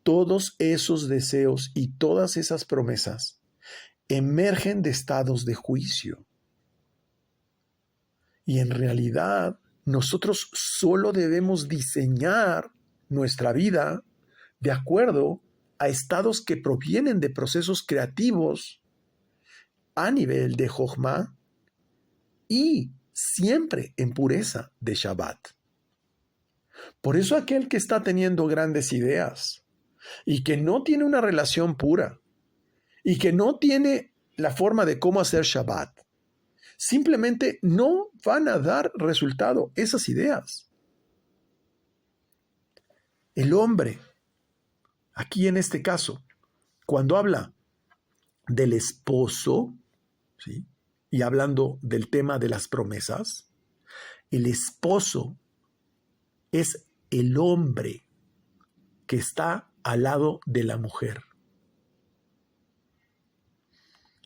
S1: todos esos deseos y todas esas promesas emergen de estados de juicio. Y en realidad, nosotros solo debemos diseñar nuestra vida de acuerdo a estados que provienen de procesos creativos a nivel de Jochma y siempre en pureza de Shabbat. Por eso aquel que está teniendo grandes ideas y que no tiene una relación pura y que no tiene la forma de cómo hacer Shabbat, simplemente no van a dar resultado esas ideas. El hombre, aquí en este caso, cuando habla del esposo, ¿sí?, y hablando del tema de las promesas, el esposo es el hombre que está al lado de la mujer.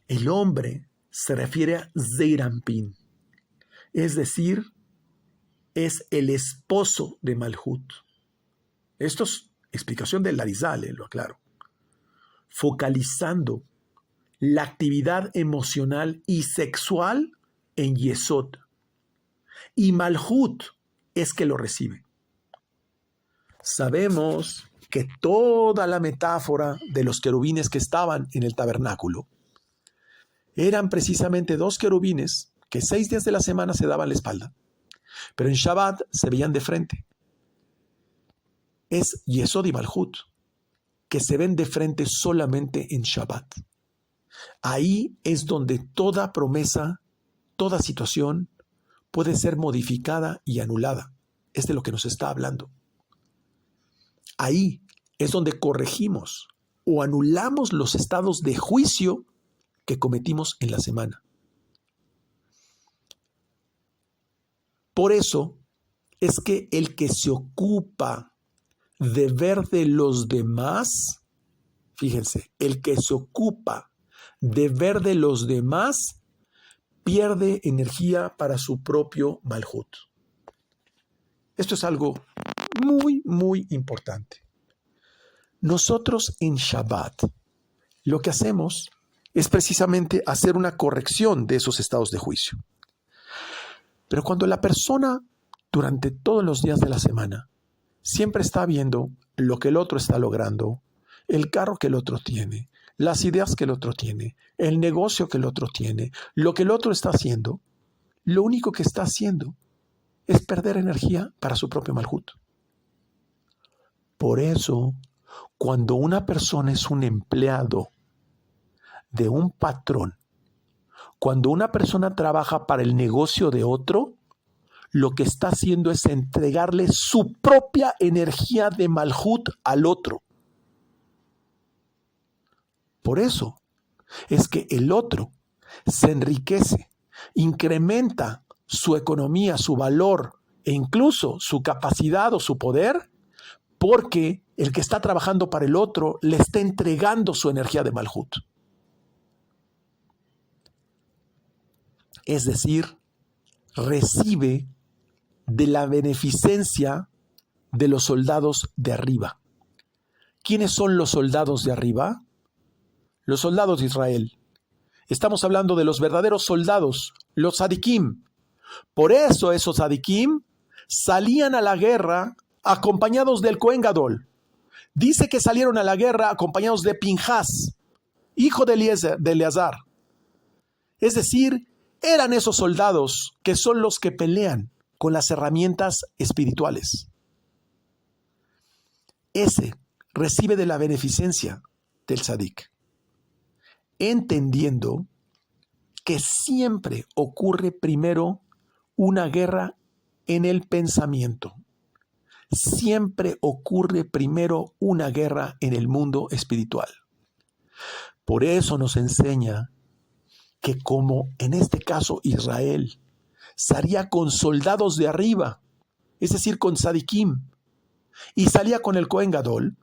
S1: El hombre se refiere a Zeirampin, es decir, es el esposo de Malhut. Esto es explicación del Arizal, lo aclaro. Focalizando la actividad emocional y sexual en Yesod. Y Malhut es que lo recibe. Sabemos que toda la metáfora de los querubines que estaban en el tabernáculo eran precisamente 2 querubines que 6 días de la semana se daban la espalda, pero en Shabbat se veían de frente. Es Yesod y Malhut, que se ven de frente solamente en Shabbat. Ahí es donde toda promesa, toda situación puede ser modificada y anulada. Es de lo que nos está hablando. Ahí es donde corregimos o anulamos los estados de juicio que cometimos en la semana. Por eso es que el que se ocupa de ver de los demás, fíjense, el que se ocupa de ver de los demás pierde energía para su propio Malhut. Esto es algo muy, muy importante. Nosotros en Shabbat lo que hacemos es precisamente hacer una corrección de esos estados de juicio. Pero cuando la persona durante todos los días de la semana, siempre está viendo lo que el otro está logrando, el carro que el otro tiene, las ideas que el otro tiene, el negocio que el otro tiene, lo que el otro está haciendo, lo único que está haciendo es perder energía para su propio malhut. Por eso, cuando una persona es un empleado de un patrón, cuando una persona trabaja para el negocio de otro, lo que está haciendo es entregarle su propia energía de malhut al otro. Por eso es que el otro se enriquece, incrementa su economía, su valor e incluso su capacidad o su poder, porque el que está trabajando para el otro le está entregando su energía de malhut. Es decir, recibe de la beneficencia de los soldados de arriba. ¿Quiénes son los soldados de arriba? Los soldados de Israel. Estamos hablando de los verdaderos soldados, los tzadikim. Por eso esos tzadikim salían a la guerra acompañados del Cohen Gadol. Dice que salieron a la guerra acompañados de Pinjas, hijo de Eleazar. Es decir, eran esos soldados que son los que pelean con las herramientas espirituales. Ese recibe de la beneficencia del tzadik, entendiendo que siempre ocurre primero una guerra en el pensamiento. Siempre ocurre primero una guerra en el mundo espiritual. Por eso nos enseña que como en este caso Israel salía con soldados de arriba, es decir, con tzadikim, y salía con el Cohen Gadol,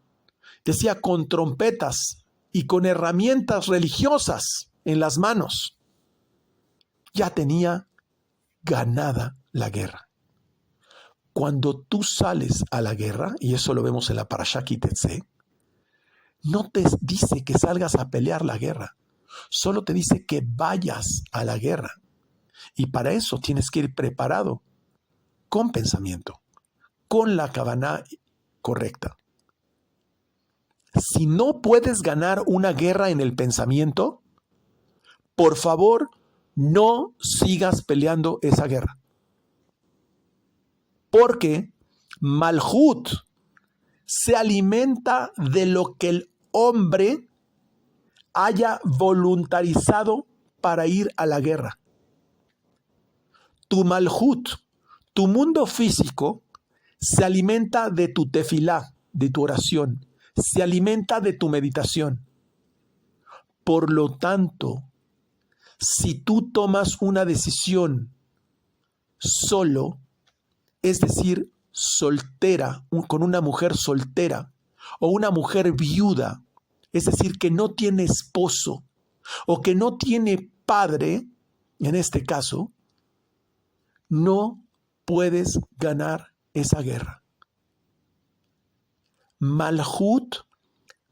S1: decía con trompetas y con herramientas religiosas en las manos, ya tenía ganada la guerra. Cuando tú sales a la guerra, y eso lo vemos en la Parashá Ki Tetzé, no te dice que salgas a pelear la guerra, solo te dice que vayas a la guerra. Y para eso tienes que ir preparado, con pensamiento, con la kavaná correcta. Si no puedes ganar una guerra en el pensamiento, por favor, no sigas peleando esa guerra. Porque Malhut se alimenta de lo que el hombre haya voluntarizado para ir a la guerra. Tu Malhut, tu mundo físico, se alimenta de tu tefilá, de tu oración, se alimenta de tu meditación. Por lo tanto, si tú tomas una decisión solo, es decir, soltera, con una mujer soltera o una mujer viuda, es decir, que no tiene esposo o que no tiene padre, en este caso, no puedes ganar esa guerra. Malhut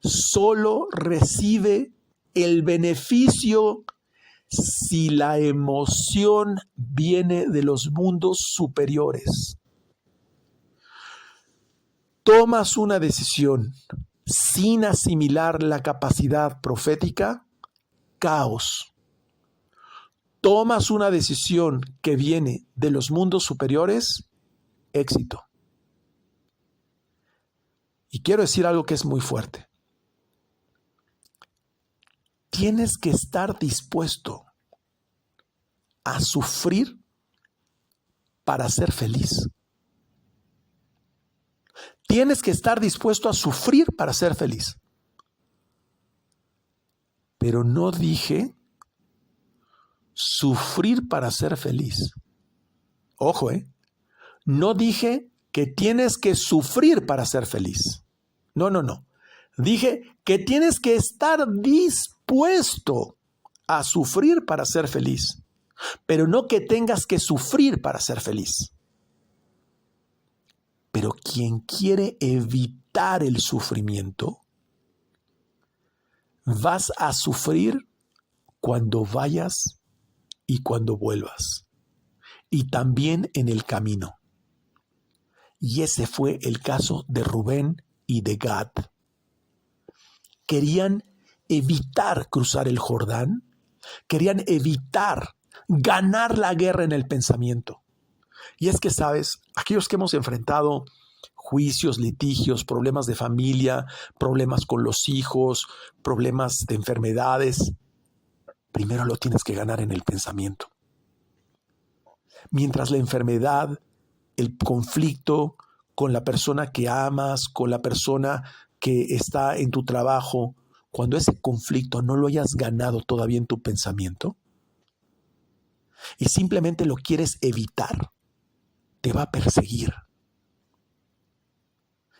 S1: solo recibe el beneficio si la emoción viene de los mundos superiores. Tomas una decisión sin asimilar la capacidad profética, caos. Tomas una decisión que viene de los mundos superiores, éxito. Y quiero decir algo que es muy fuerte. Tienes que estar dispuesto a sufrir para ser feliz. Tienes que estar dispuesto a sufrir para ser feliz. Pero no dije sufrir para ser feliz. Ojo, no dije que tienes que sufrir para ser feliz. No. Dije que tienes que estar dispuesto a sufrir para ser feliz, pero no que tengas que sufrir para ser feliz. Pero quien quiere evitar el sufrimiento, vas a sufrir cuando vayas y cuando vuelvas, y también en el camino. Y ese fue el caso de Rubén y de Gad. Querían evitar cruzar el Jordán, querían evitar ganar la guerra en el pensamiento. Y es que, ¿sabes? Aquellos que hemos enfrentado juicios, litigios, problemas de familia, problemas con los hijos, problemas de enfermedades, primero lo tienes que ganar en el pensamiento. Mientras la enfermedad, el conflicto con la persona que amas, con la persona que está en tu trabajo, cuando ese conflicto no lo hayas ganado todavía en tu pensamiento y simplemente lo quieres evitar, te va a perseguir.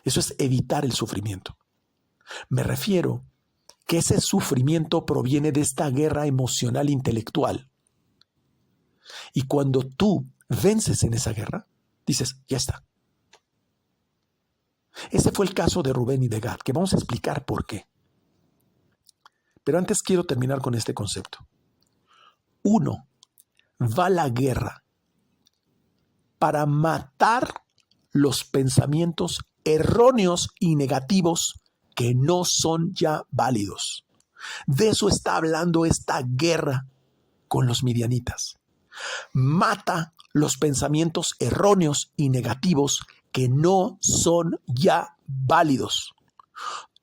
S1: Eso es evitar el sufrimiento. Me refiero que ese sufrimiento proviene de esta guerra emocional intelectual. Y cuando tú vences en esa guerra, dices, ya está. Ese fue el caso de Rubén y de Gad, que vamos a explicar por qué. Pero antes quiero terminar con este concepto. Uno va a la guerra para matar los pensamientos erróneos y negativos que no son ya válidos. De eso está hablando esta guerra con los midianitas. Mata los pensamientos erróneos y negativos que no son ya válidos.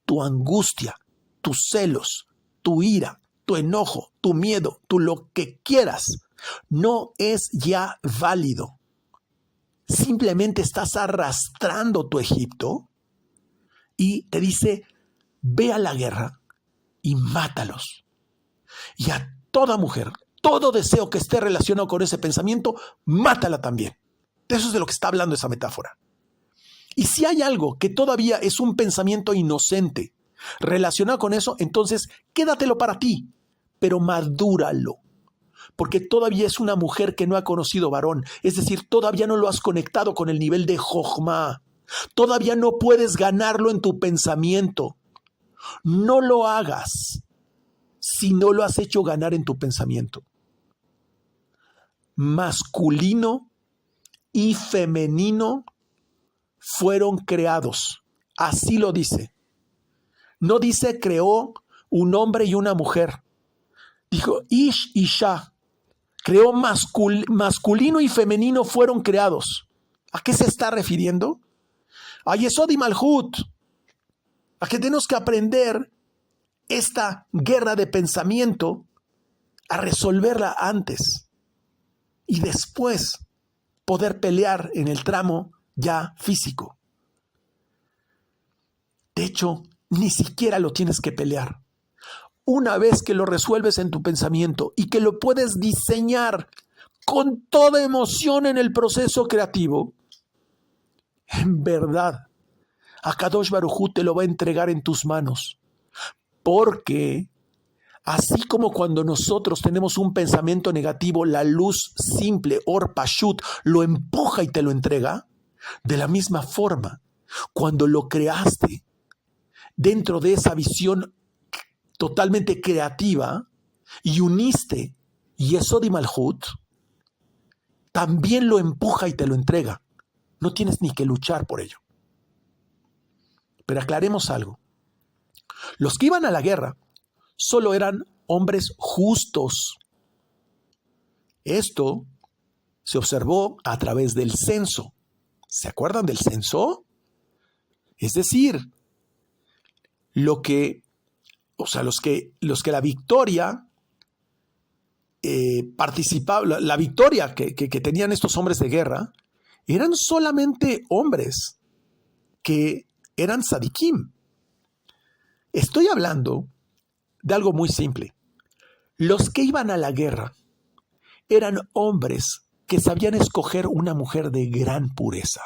S1: Tu angustia, tus celos, tu ira, tu enojo, tu miedo, tu lo que quieras, no es ya válido. Simplemente estás arrastrando tu Egipto y te dice, ve a la guerra y mátalos. Y a toda mujer, todo deseo que esté relacionado con ese pensamiento, mátala también. De eso es de lo que está hablando esa metáfora. Y si hay algo que todavía es un pensamiento inocente relacionado con eso, entonces quédatelo para ti, pero madúralo. Porque todavía es una mujer que no ha conocido varón. Es decir, todavía no lo has conectado con el nivel de Jochma. Todavía no puedes ganarlo en tu pensamiento. No lo hagas si no lo has hecho ganar en tu pensamiento. Masculino y femenino fueron creados. Así lo dice. No dice creó un hombre y una mujer. Dijo Ish y Isha. Creó masculino y femenino fueron creados. ¿A qué se está refiriendo? A Yesod y Malhut. A que tenemos que aprender esta guerra de pensamiento a resolverla antes y después poder pelear en el tramo ya físico. De hecho, ni siquiera lo tienes que pelear. Una vez que lo resuelves en tu pensamiento y que lo puedes diseñar con toda emoción en el proceso creativo, en verdad, Akadosh Baruj Hu te lo va a entregar en tus manos. Porque así como cuando nosotros tenemos un pensamiento negativo, la luz simple, Or Pashut, lo empuja y te lo entrega, de la misma forma, cuando lo creaste dentro de esa visión totalmente creativa y uniste Yesod y Malhut, también lo empuja y te lo entrega. No tienes ni que luchar por ello. Pero aclaremos algo. Los que iban a la guerra solo eran hombres justos. Esto se observó a través del censo. ¿Se acuerdan del censo? Es decir, los que la victoria participaba, la victoria que tenían estos hombres de guerra, eran solamente hombres que eran tzadikim. Estoy hablando de algo muy simple. Los que iban a la guerra eran hombres que sabían escoger una mujer de gran pureza.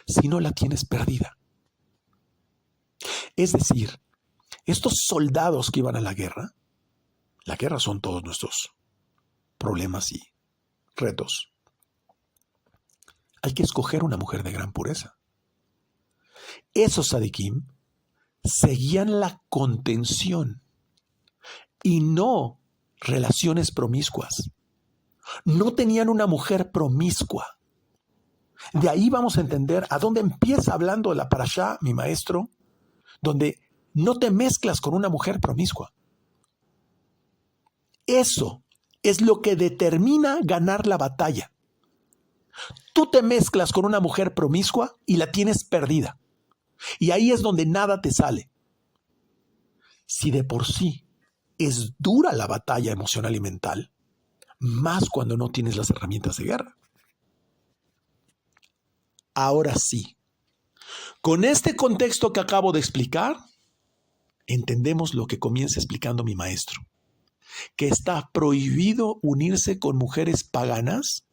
S1: Si no, la tienes perdida. Es decir, estos soldados que iban a la guerra son todos nuestros problemas y retos. Hay que escoger una mujer de gran pureza. Esos tzadikim seguían la contención y no relaciones promiscuas. No tenían una mujer promiscua. De ahí vamos a entender a dónde empieza hablando de la parashá, mi maestro, donde no te mezclas con una mujer promiscua. Eso es lo que determina ganar la batalla. Tú te mezclas con una mujer promiscua y la tienes perdida. Y ahí es donde nada te sale. Si de por sí es dura la batalla emocional y mental, más cuando no tienes las herramientas de guerra. Ahora sí, con este contexto que acabo de explicar, entendemos lo que comienza explicando mi maestro, que está prohibido unirse con mujeres paganas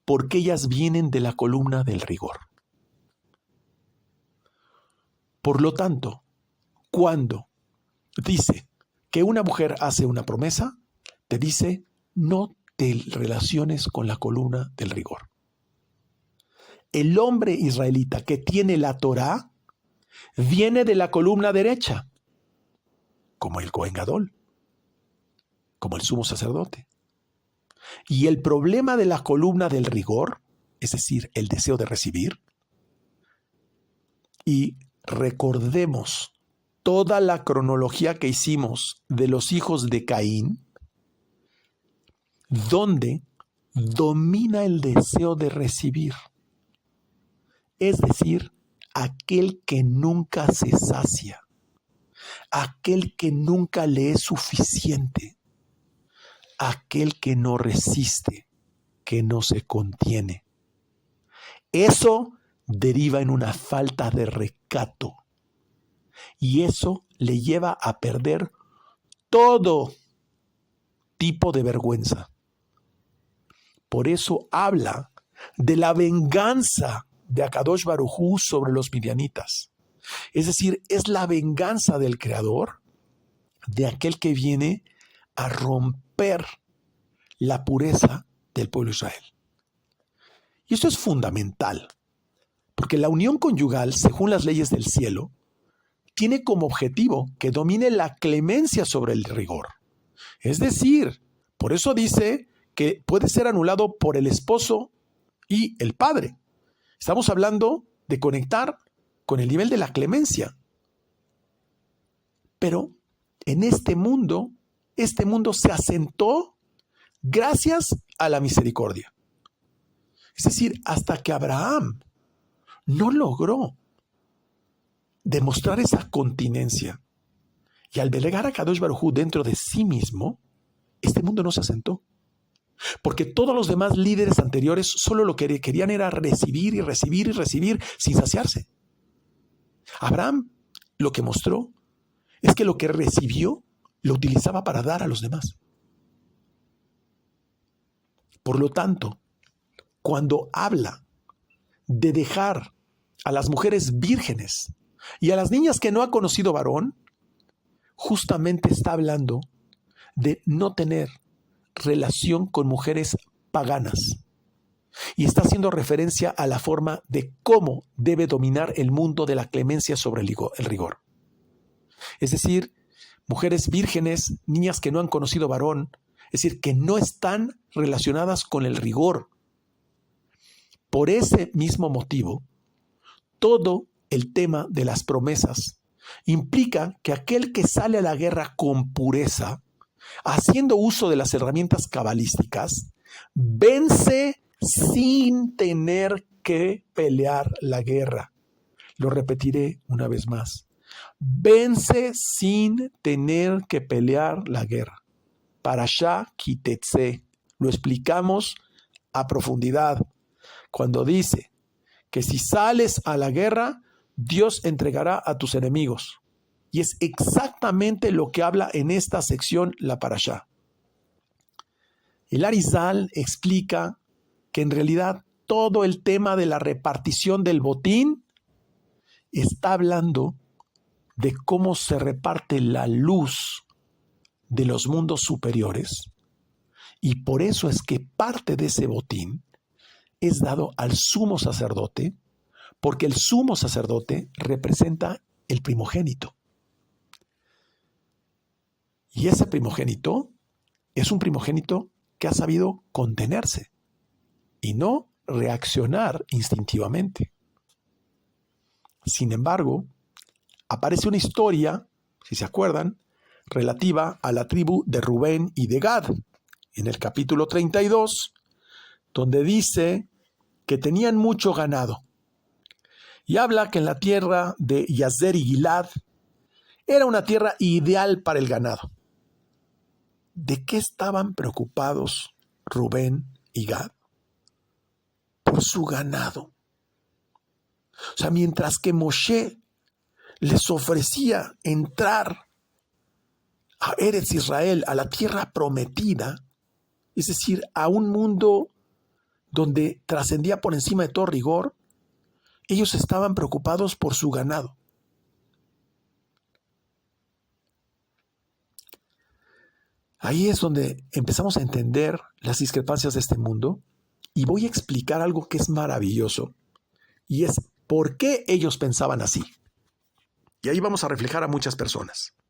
S1: porque ellas vienen de la columna del rigor. Por lo tanto, cuando dice que una mujer hace una promesa, te dice no te relaciones con la columna del rigor. El hombre israelita que tiene la Torá viene de la columna derecha, como el Cohen Gadol, como el sumo sacerdote. Y el problema de la columna del rigor, es decir, el deseo de recibir, y recordemos toda la cronología que hicimos de los hijos de Caín, donde domina el deseo de recibir. Es decir, aquel que nunca se sacia, aquel que nunca le es suficiente, aquel que no resiste, que no se contiene. Eso deriva en una falta de recato y eso le lleva a perder todo tipo de vergüenza. Por eso habla de la venganza de Akadosh Baruj Hu sobre los midianitas. Es decir, es la venganza del Creador de aquel que viene a romper la pureza del pueblo de Israel. Y esto es fundamental, porque la unión conyugal, según las leyes del cielo, tiene como objetivo que domine la clemencia sobre el rigor. Es decir, por eso dice que puede ser anulado por el esposo y el padre. Estamos hablando de conectar con el nivel de la clemencia. Pero en este mundo se asentó gracias a la misericordia. Es decir, hasta que Abraham no logró demostrar esa continencia y al delegar a Kadosh Baruj Hu dentro de sí mismo, este mundo no se asentó. Porque todos los demás líderes anteriores solo lo que querían era recibir y recibir y recibir sin saciarse. Abraham lo que mostró es que lo que recibió lo utilizaba para dar a los demás. Por lo tanto, cuando habla de dejar a las mujeres vírgenes y a las niñas que no ha conocido varón, justamente está hablando de no tener relación con mujeres paganas. Y está haciendo referencia a la forma de cómo debe dominar el mundo de la clemencia sobre el rigor. Es decir, mujeres vírgenes, niñas que no han conocido varón, es decir, que no están relacionadas con el rigor. Por ese mismo motivo, todo el tema de las promesas implica que aquel que sale a la guerra con pureza, haciendo uso de las herramientas cabalísticas, vence sin tener que pelear la guerra. Lo repetiré una vez más. Vence sin tener que pelear la guerra. Parashá Kitetse. Lo explicamos a profundidad cuando dice que si sales a la guerra, Dios entregará a tus enemigos. Y es exactamente lo que habla en esta sección la Parashá. El Arizal explica que en realidad todo el tema de la repartición del botín está hablando de cómo se reparte la luz de los mundos superiores, y por eso es que parte de ese botín es dado al sumo sacerdote, porque el sumo sacerdote representa el primogénito. Y ese primogénito es un primogénito que ha sabido contenerse y no reaccionar instintivamente. Sin embargo, aparece una historia, si se acuerdan, relativa a la tribu de Rubén y de Gad, en el capítulo 32, donde dice que tenían mucho ganado. Y habla que en la tierra de Yazer y Gilad era una tierra ideal para el ganado. ¿De qué estaban preocupados Rubén y Gad? Por su ganado. O sea, mientras que Moshe les ofrecía entrar a Eretz Israel, a la tierra prometida, es decir, a un mundo donde trascendía por encima de todo rigor, ellos estaban preocupados por su ganado. Ahí es donde empezamos a entender las discrepancias de este mundo y voy a explicar algo que es maravilloso y es por qué ellos pensaban así. Y ahí vamos a reflejar a muchas personas.